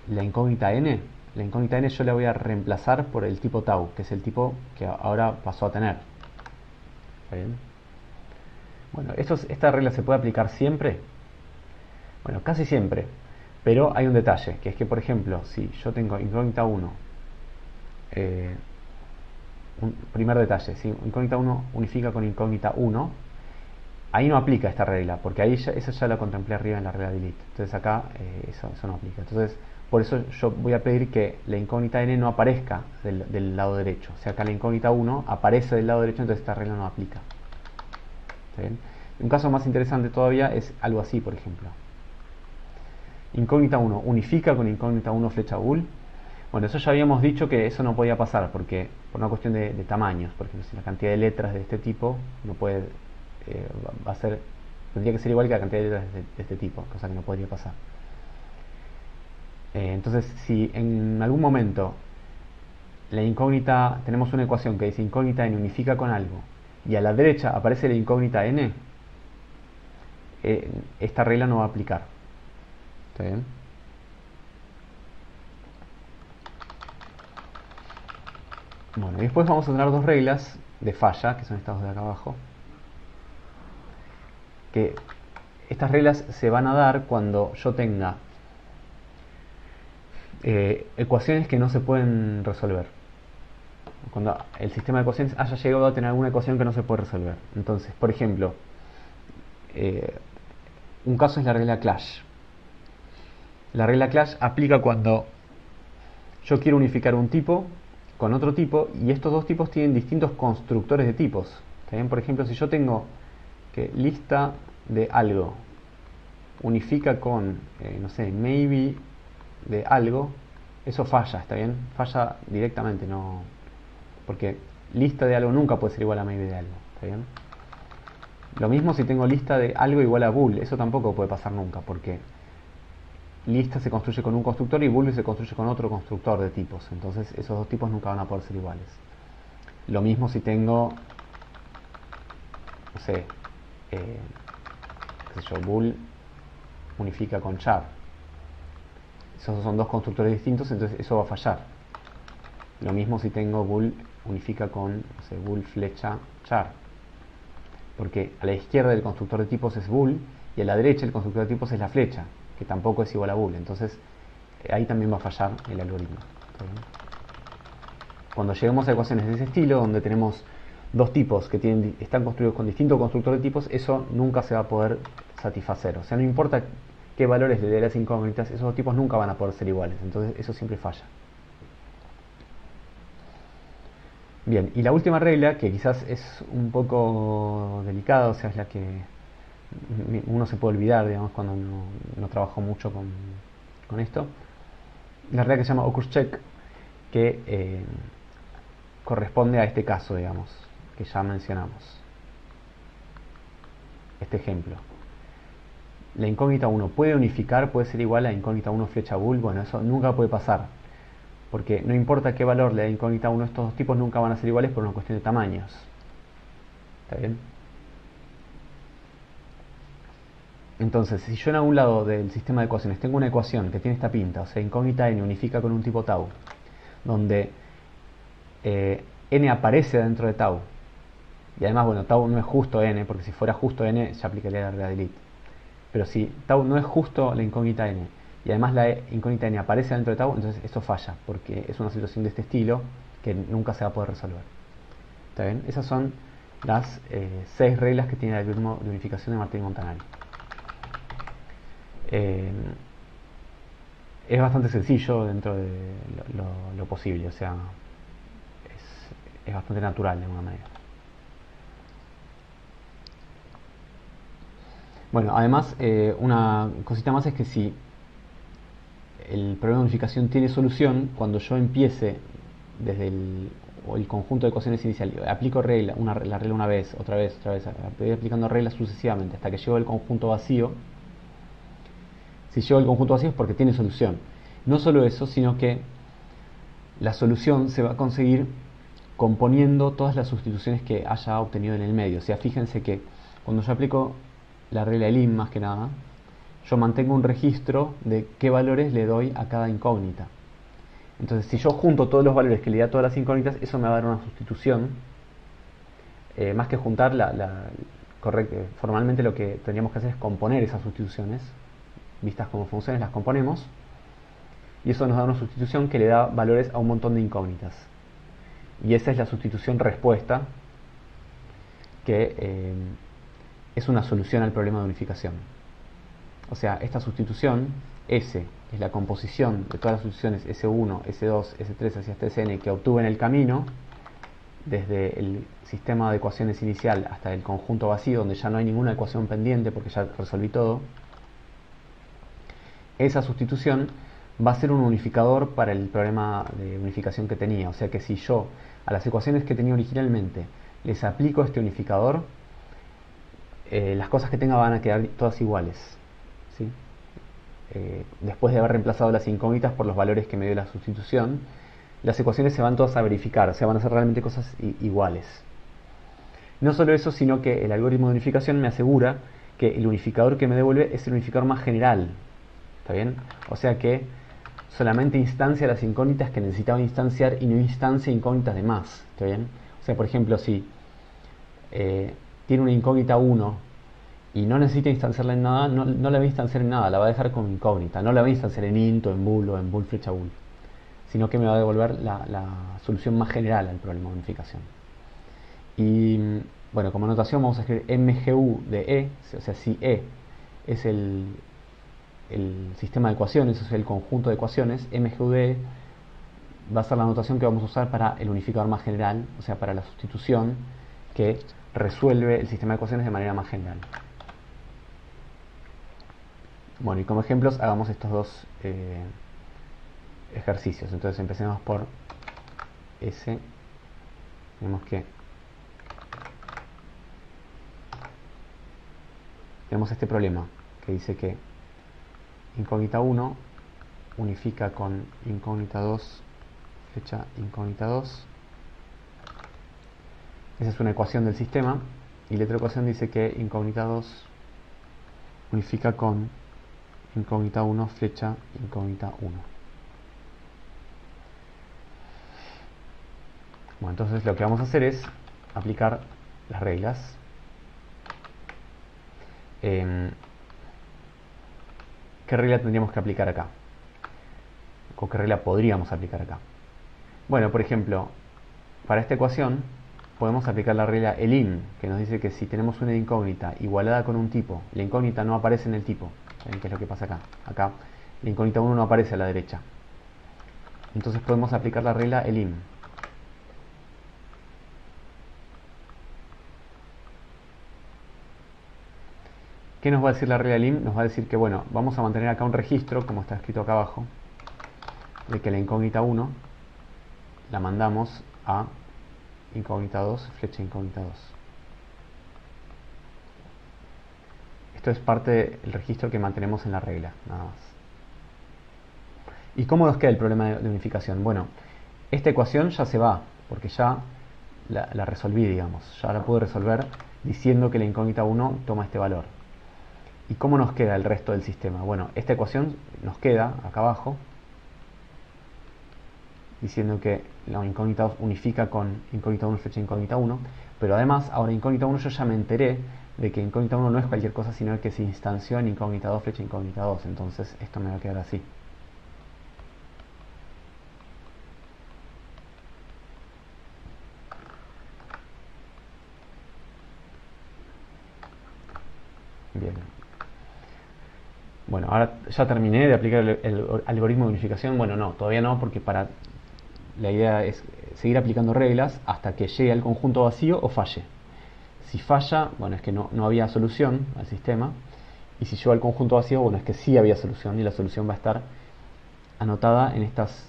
la incógnita n yo la voy a reemplazar por el tipo tau, que es el tipo que ahora pasó a tener. ¿Está bien? Bueno, ¿esta regla se puede aplicar siempre? Bueno, casi siempre. Pero hay un detalle, que es que, por ejemplo, si yo tengo incógnita 1, un primer detalle, si incógnita 1 unifica con incógnita 1, ahí no aplica esta regla, porque ahí eso ya lo contemplé arriba en la regla delete. Entonces acá eso no aplica. Entonces, por eso yo voy a pedir que la incógnita n no aparezca del lado derecho. O sea, acá la incógnita 1 aparece del lado derecho, entonces esta regla no aplica. ¿Está bien? Un caso más interesante todavía es algo así, por ejemplo. Incógnita 1 unifica con incógnita 1 flecha bool. Bueno, eso ya habíamos dicho que eso no podía pasar, porque por una cuestión de tamaños. Por ejemplo, si la cantidad de letras de este tipo no puede, va a ser, tendría que ser igual que la cantidad de letras de este tipo, cosa que no podría pasar. Entonces, si en algún momento la incógnita, tenemos una ecuación que dice incógnita n unifica con algo, y a la derecha aparece la incógnita n, esta regla no va a aplicar. ¿Está bien? Bueno, y después vamos a tener dos reglas de falla, que son estas dos de acá abajo, que estas reglas se van a dar cuando yo tenga ecuaciones que no se pueden resolver. Cuando el sistema de ecuaciones haya llegado a tener alguna ecuación que no se puede resolver. Entonces, por ejemplo, un caso es la regla Clash. La regla Clash aplica cuando yo quiero unificar un tipo con otro tipo y estos dos tipos tienen distintos constructores de tipos. ¿Está? Por ejemplo, si yo tengo que lista de algo unifica con, no sé, maybe de algo, eso falla, ¿está bien? Falla directamente, no, porque lista de algo nunca puede ser igual a maybe de algo, ¿está bien? Lo mismo si tengo lista de algo igual a bool, eso tampoco puede pasar nunca, porque lista se construye con un constructor y bool se construye con otro constructor de tipos, entonces esos dos tipos nunca van a poder ser iguales. Lo mismo si tengo, no sé, qué sé yo, bool unifica con char. Esos son dos constructores distintos, entonces eso va a fallar. Lo mismo si tengo bool unifica con, no sé, bool flecha char, porque a la izquierda el constructor de tipos es bool y a la derecha el constructor de tipos es la flecha, que tampoco es igual a bool. Entonces ahí también va a fallar el algoritmo. Cuando lleguemos a ecuaciones de ese estilo, donde tenemos dos tipos que están construidos con distintos constructores de tipos, eso nunca se va a poder satisfacer. O sea, no importa qué valores le dé las incógnitas, esos dos tipos nunca van a poder ser iguales. Entonces eso siempre falla. Bien, y la última regla, que quizás es un poco delicada, o sea, es la que uno se puede olvidar, digamos, cuando no trabajó mucho con esto, la regla que se llama occurs check, que corresponde a este caso, digamos, que ya mencionamos. Este ejemplo. La incógnita 1 puede unificar, puede ser igual a incógnita 1 flecha bool. Bueno, eso nunca puede pasar, porque no importa qué valor le da incógnita 1, estos dos tipos nunca van a ser iguales por una cuestión de tamaños. ¿Está bien? Entonces, si yo en algún lado del sistema de ecuaciones tengo una ecuación que tiene esta pinta, o sea, incógnita n unifica con un tipo tau, donde n aparece dentro de tau, y además, bueno, tau no es justo n, porque si fuera justo n ya aplicaría la regla delete. Pero si tau no es justo la incógnita n, y además la incógnita n aparece dentro de tau, entonces eso falla, porque es una situación de este estilo que nunca se va a poder resolver. ¿Está bien? Esas son las 6 reglas que tiene el algoritmo de unificación de Martín Montanari. Es bastante sencillo dentro de lo posible, o sea, es bastante natural de alguna manera. Bueno, además, una cosita más es que si el problema de unificación tiene solución, cuando yo empiece desde el conjunto de ecuaciones inicial, aplico la regla una vez, otra vez, voy aplicando reglas sucesivamente hasta que llego al conjunto vacío. Si llego al conjunto vacío es porque tiene solución. No solo eso, sino que la solución se va a conseguir componiendo todas las sustituciones que haya obtenido en el medio. O sea, fíjense que cuando yo aplico la regla de Lim más que nada, yo mantengo un registro de qué valores le doy a cada incógnita. Entonces, si yo junto todos los valores que le di a todas las incógnitas, eso me va a dar una sustitución. Más que juntar, formalmente lo que tendríamos que hacer es componer esas sustituciones vistas como funciones, las componemos, y eso nos da una sustitución que le da valores a un montón de incógnitas. Y esa es la sustitución respuesta, que es una solución al problema de unificación. O sea, esta sustitución, S, es la composición de todas las sustituciones S1, S2, S3 hacia este Sn que obtuve en el camino, desde el sistema de ecuaciones inicial hasta el conjunto vacío, donde ya no hay ninguna ecuación pendiente porque ya resolví todo. Esa sustitución va a ser un unificador para el problema de unificación que tenía. O sea que si yo a las ecuaciones que tenía originalmente les aplico este unificador, las cosas que tenga van a quedar todas iguales, ¿sí? Después de haber reemplazado las incógnitas por los valores que me dio la sustitución, las ecuaciones se van todas a verificar, o sea, van a ser realmente cosas iguales. No solo eso, sino que el algoritmo de unificación me asegura que el unificador que me devuelve es el unificador más general. ¿Está bien? O sea que solamente instancia las incógnitas que necesitaba instanciar y no instancia incógnitas de más. ¿Está bien? O sea, por ejemplo, si tiene una incógnita 1 y no necesita instanciarla en nada, no la va a instanciar en nada, la va a dejar como incógnita. No la va a instanciar en int o en bool o en bool flecha bool, sino que me va a devolver la solución más general al problema de unificación. Y bueno, como notación vamos a escribir MGU de E, o sea, si E es el sistema de ecuaciones, o sea, el conjunto de ecuaciones, MGU de E va a ser la notación que vamos a usar para el unificador más general, o sea, para la sustitución que resuelve el sistema de ecuaciones de manera más general. Bueno, y como ejemplos hagamos estos dos ejercicios. Entonces empecemos por S. Tenemos que tenemos este problema que dice que incógnita 1 unifica con incógnita 2 flecha incógnita 2. Esa es una ecuación del sistema, y la otra ecuación dice que incógnita 2 unifica con incógnita 1 flecha incógnita 1. Bueno, entonces lo que vamos a hacer es aplicar las reglas. ¿Qué regla tendríamos que aplicar acá? ¿O qué regla podríamos aplicar acá? Bueno, por ejemplo, para esta ecuación podemos aplicar la regla elim, que nos dice que si tenemos una incógnita igualada con un tipo, la incógnita no aparece en el tipo. ¿Saben qué es lo que pasa acá? Acá la incógnita 1 no aparece a la derecha. Entonces podemos aplicar la regla elim. ¿Qué nos va a decir la regla elim? Nos va a decir que, bueno, vamos a mantener acá un registro, como está escrito acá abajo, de que la incógnita 1 la mandamos a incógnita 2 flecha incógnita 2. Esto es parte del registro que mantenemos en la regla, nada más. ¿Y cómo nos queda el problema de unificación? Bueno, esta ecuación ya se va, porque ya la resolví, digamos. Ya la pude resolver diciendo que la incógnita 1 toma este valor. ¿Y cómo nos queda el resto del sistema? Bueno, esta ecuación nos queda acá abajo, diciendo que la incógnita 2 unifica con incógnita 1 flecha incógnita 1, pero además, ahora incógnita 1 yo ya me enteré de que incógnita 1 no es cualquier cosa, sino que se instanció en incógnita 2 flecha incógnita 2, entonces esto me va a quedar así. Bien. Bueno, ahora ya terminé de aplicar el algoritmo de unificación. Bueno, no, todavía no, porque la idea es seguir aplicando reglas hasta que llegue al conjunto vacío o falle. Si falla, bueno, es que no había solución al sistema. Y si llegó al conjunto vacío, bueno, es que sí había solución, y la solución va a estar anotada en estas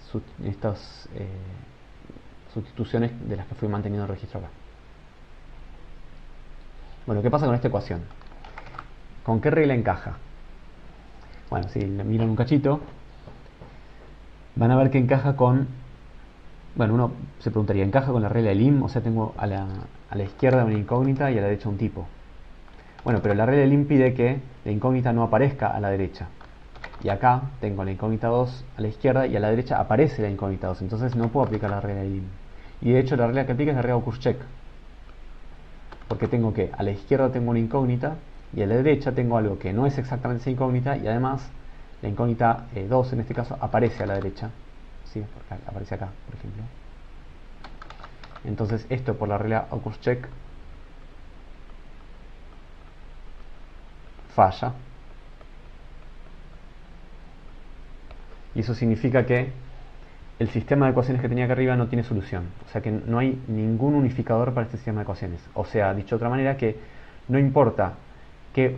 sustituciones de las que fui manteniendo el registro acá. Bueno, ¿qué pasa con esta ecuación? ¿Con qué regla encaja? Bueno, si miran un cachito, van a ver que encaja con... Bueno, uno se preguntaría, ¿encaja con la regla de lim? O sea, tengo a la izquierda una incógnita y a la derecha un tipo. Bueno, pero la regla de lim pide que la incógnita no aparezca a la derecha. Y acá tengo la incógnita 2 a la izquierda y a la derecha aparece la incógnita 2. Entonces no puedo aplicar la regla de lim. Y de hecho la regla que aplica es la regla de Kurzcheck. Porque tengo que a la izquierda tengo una incógnita y a la derecha tengo algo que no es exactamente esa incógnita, y además La incógnita 2 en este caso aparece a la derecha, ¿sí? Porque aparece acá, por ejemplo. Entonces esto por la regla August-Check falla. Y eso significa que el sistema de ecuaciones que tenía acá arriba no tiene solución. O sea que no hay ningún unificador para este sistema de ecuaciones. O sea, dicho de otra manera, que no importa qué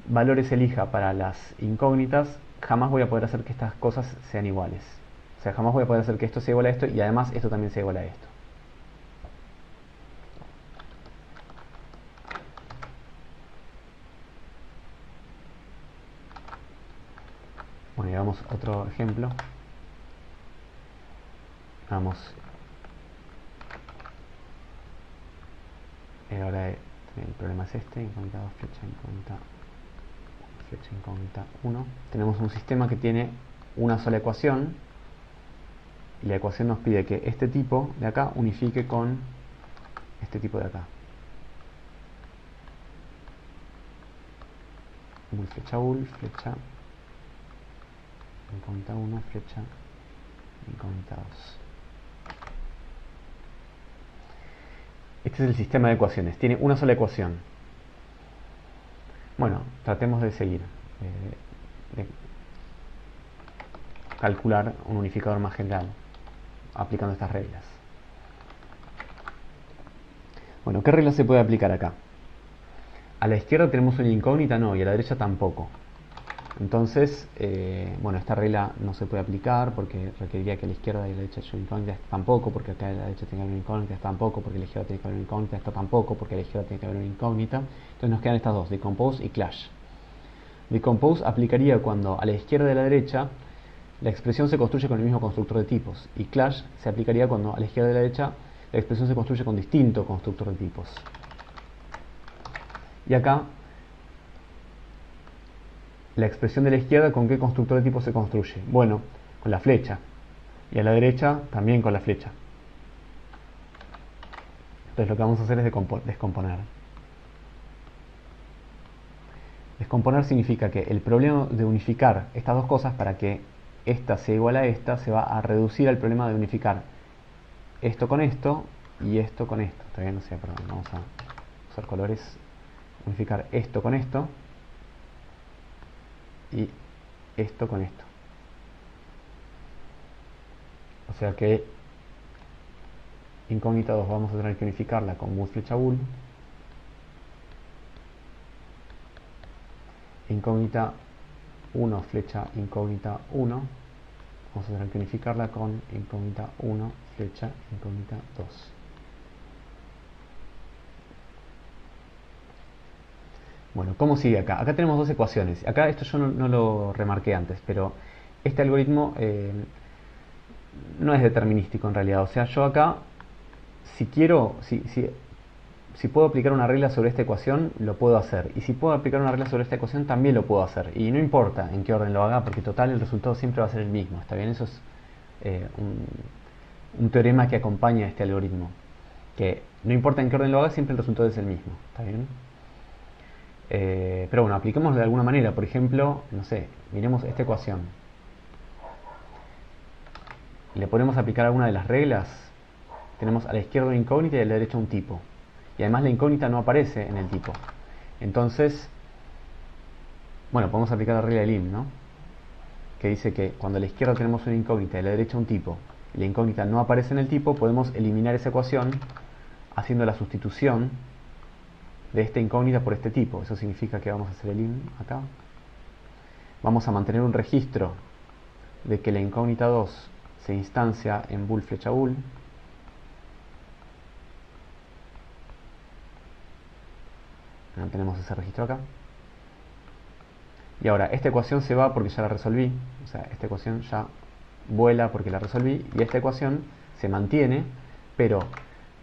valores elija para las incógnitas, jamás voy a poder hacer que estas cosas sean iguales. O sea, jamás voy a poder hacer que esto sea igual a esto y además esto también sea igual a esto. Bueno, y hagamos otro ejemplo. Vamos. Ahora el problema es este, incógnita 2, flecha incógnita 1. Tenemos un sistema que tiene una sola ecuación y la ecuación nos pide que este tipo de acá unifique con este tipo de acá. Bull, flecha incógnita 1, flecha incógnita 2. Este es el sistema de ecuaciones, tiene una sola ecuación. Bueno, tratemos de seguir, de calcular un unificador más general aplicando estas reglas. Bueno, ¿qué regla se puede aplicar acá? A la izquierda tenemos una incógnita, no, y a la derecha tampoco. Entonces, bueno, esta regla no se puede aplicar porque requeriría que a la izquierda y a la derecha haya una incógnita, esta tampoco, porque acá a la derecha tiene que haber una incógnita, esta tampoco, porque a la izquierda tiene que haber una incógnita, esta tampoco, porque a la izquierda tiene que haber una incógnita. Entonces nos quedan estas dos, decompose y clash. Decompose aplicaría cuando a la izquierda y a la derecha la expresión se construye con el mismo constructor de tipos, y clash se aplicaría cuando a la izquierda y a la derecha la expresión se construye con distinto constructor de tipos. Y acá la expresión de la izquierda, ¿con qué constructor de tipo se construye? Bueno, con la flecha. Y a la derecha también con la flecha. Entonces lo que vamos a hacer es descomponer. Descomponer significa que el problema de unificar estas dos cosas para que esta sea igual a esta se va a reducir al problema de unificar esto con esto y esto con esto. Todavía no sé, perdón, vamos a usar colores. Unificar esto con esto y esto con esto. O sea que incógnita 2 vamos a tener que unificarla con bull flecha bull. Incógnita 1 flecha incógnita 1 vamos a tener que unificarla con incógnita 1 flecha incógnita 2. Bueno, ¿cómo sigue acá? Acá tenemos dos ecuaciones. Acá esto yo no lo remarqué antes, pero este algoritmo no es determinístico en realidad. O sea, yo acá, si quiero, si puedo aplicar una regla sobre esta ecuación, lo puedo hacer. Y si puedo aplicar una regla sobre esta ecuación, también lo puedo hacer. Y no importa en qué orden lo haga, porque total el resultado siempre va a ser el mismo. ¿Está bien? Eso es un teorema que acompaña a este algoritmo. Que no importa en qué orden lo haga, siempre el resultado es el mismo. ¿Está bien? Pero bueno, apliquémoslo de alguna manera. Por ejemplo, no sé, miremos esta ecuación. Le podemos aplicar alguna de las reglas. Tenemos a la izquierda una incógnita y a la derecha un tipo. Y además la incógnita no aparece en el tipo. Entonces, bueno, podemos aplicar la regla de Lim, ¿no? Que dice que cuando a la izquierda tenemos una incógnita y a la derecha un tipo, y la incógnita no aparece en el tipo, podemos eliminar esa ecuación haciendo la sustitución de esta incógnita por este tipo. Eso significa que vamos a hacer el Lim acá. Vamos a mantener un registro de que la incógnita 2 se instancia en bull flecha bull. Tenemos ese registro acá. Y ahora, esta ecuación se va porque ya la resolví. O sea, esta ecuación ya vuela porque la resolví. Y esta ecuación se mantiene, pero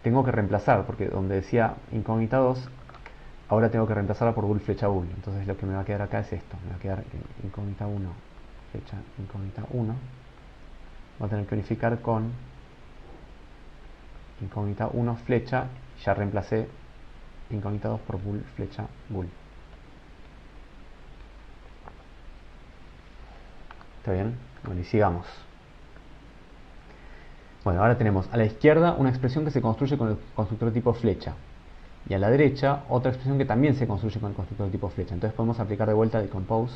tengo que reemplazar, porque donde decía incógnita 2, ahora tengo que reemplazarla por bull flecha bull. Entonces lo que me va a quedar acá es esto. Me va a quedar incógnita 1, flecha incógnita 1. Va a tener que unificar con incógnita 1, flecha. Ya reemplacé incógnita 2 por bull, flecha, bull. ¿Está bien? Bueno, y sigamos. Bueno, ahora tenemos a la izquierda una expresión que se construye con el constructor tipo flecha. Y a la derecha otra expresión que también se construye con el constructor tipo flecha. Entonces podemos aplicar de vuelta decompose.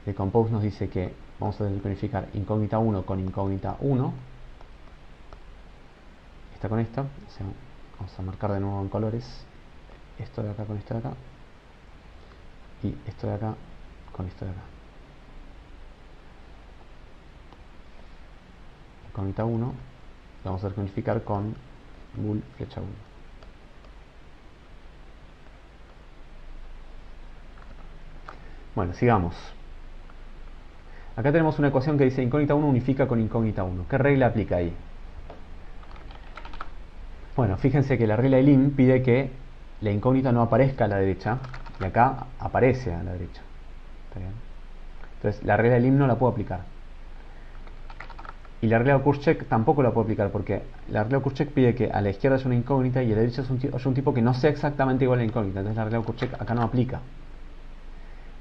Decompose nos dice que vamos a verificar incógnita 1 con incógnita 1. Esta con esta. O sea, vamos a marcar de nuevo en colores. Esto de acá con esto de acá. Y esto de acá con esto de acá. Incógnita 1 lo vamos a verificar con bool flecha 1. Bueno, sigamos. Acá tenemos una ecuación que dice incógnita 1 unifica con incógnita 1. ¿Qué regla aplica ahí? Bueno, fíjense que la regla de Lim pide que la incógnita no aparezca a la derecha y acá aparece a la derecha. ¿Está bien? Entonces la regla de Lim no la puedo aplicar. Y la regla de Kurzcheck tampoco la puedo aplicar porque la regla de Kurzcheck pide que a la izquierda es una incógnita y a la derecha es un tipo que no sea exactamente igual a la incógnita. Entonces la regla de Kurzcheck acá no aplica.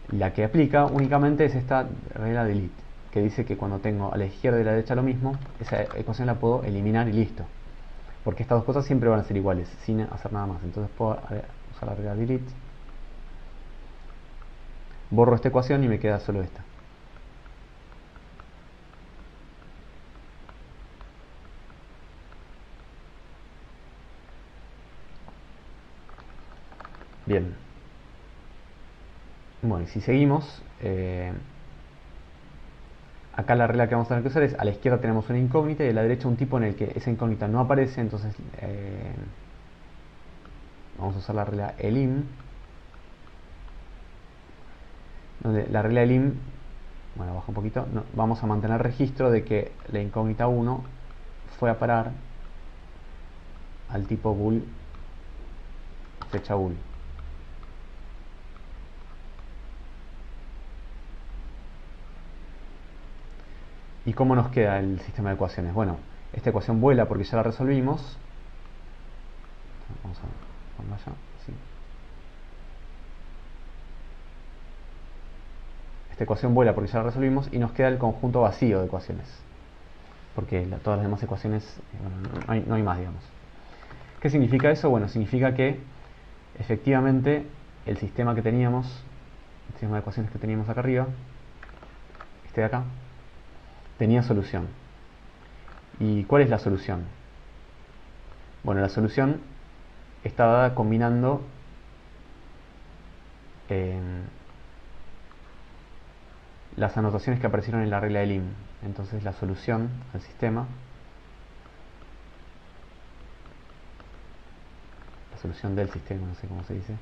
La que aplica únicamente es esta regla de Lit, que dice que cuando tengo a la izquierda y a la derecha lo mismo, esa ecuación la puedo eliminar y listo. Porque estas dos cosas siempre van a ser iguales, sin hacer nada más. Entonces puedo usar la regla de delete, borro esta ecuación y me queda solo esta. Bien. Bueno, y si seguimos, acá la regla que vamos a tener que usar es a la izquierda tenemos una incógnita y a la derecha un tipo en el que esa incógnita no aparece, entonces vamos a usar la regla elim, donde la regla elim, bueno, baja un poquito, no, vamos a mantener registro de que la incógnita 1 fue a parar al tipo bool flecha bool. ¿Y cómo nos queda el sistema de ecuaciones? Bueno, esta ecuación vuela porque ya la resolvimos. Vamos a ponerla allá, sí. Esta ecuación vuela porque ya la resolvimos y nos queda el conjunto vacío de ecuaciones. Porque todas las demás ecuaciones, bueno, no hay más, digamos. ¿Qué significa eso? Bueno, significa que efectivamente el sistema que teníamos, el sistema de ecuaciones que teníamos acá arriba, este de acá, tenía solución. ¿Y cuál es la solución? Bueno, la solución está dada combinando las anotaciones que aparecieron en la regla de Lim. Entonces la solución al sistema, la solución del sistema, no sé cómo se dice,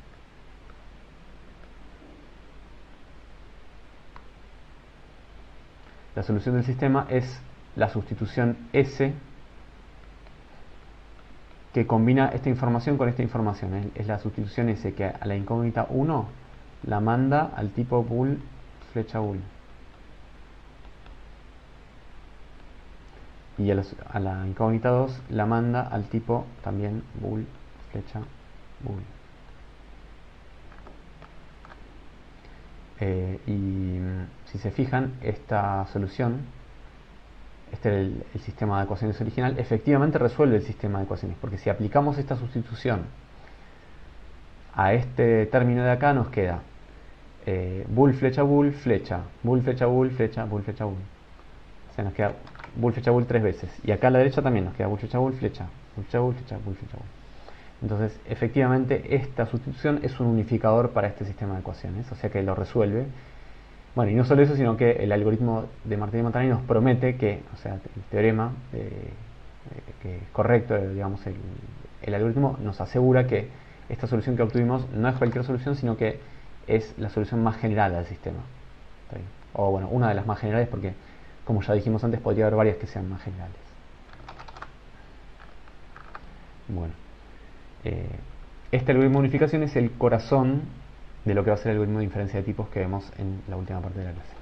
la solución del sistema es la sustitución S que combina esta información con esta información. Es la sustitución S que a la incógnita 1 la manda al tipo bool flecha bool. Y a la incógnita 2 la manda al tipo también bool flecha bool. Y si se fijan, esta solución, este es el sistema de ecuaciones original, efectivamente resuelve el sistema de ecuaciones, porque si aplicamos esta sustitución a este término de acá, nos queda bool flecha bool flecha, bool flecha bool flecha, bool flecha bool. O sea, nos queda bool flecha bool 3 veces. Y acá a la derecha también nos queda bool flecha bool flecha, bool flecha bool flecha, bool flecha bool. Entonces, efectivamente, esta sustitución es un unificador para este sistema de ecuaciones, o sea que lo resuelve. Bueno, y no solo eso, sino que el algoritmo de Martínez Montanari nos promete que, o sea, el teorema que es correcto, digamos, el algoritmo nos asegura que esta solución que obtuvimos no es cualquier solución, sino que es la solución más general del sistema. O bueno, una de las más generales, porque como ya dijimos antes, podría haber varias que sean más generales. Bueno, este algoritmo de unificación es el corazón de lo que va a ser el algoritmo de inferencia de tipos que vemos en la última parte de la clase.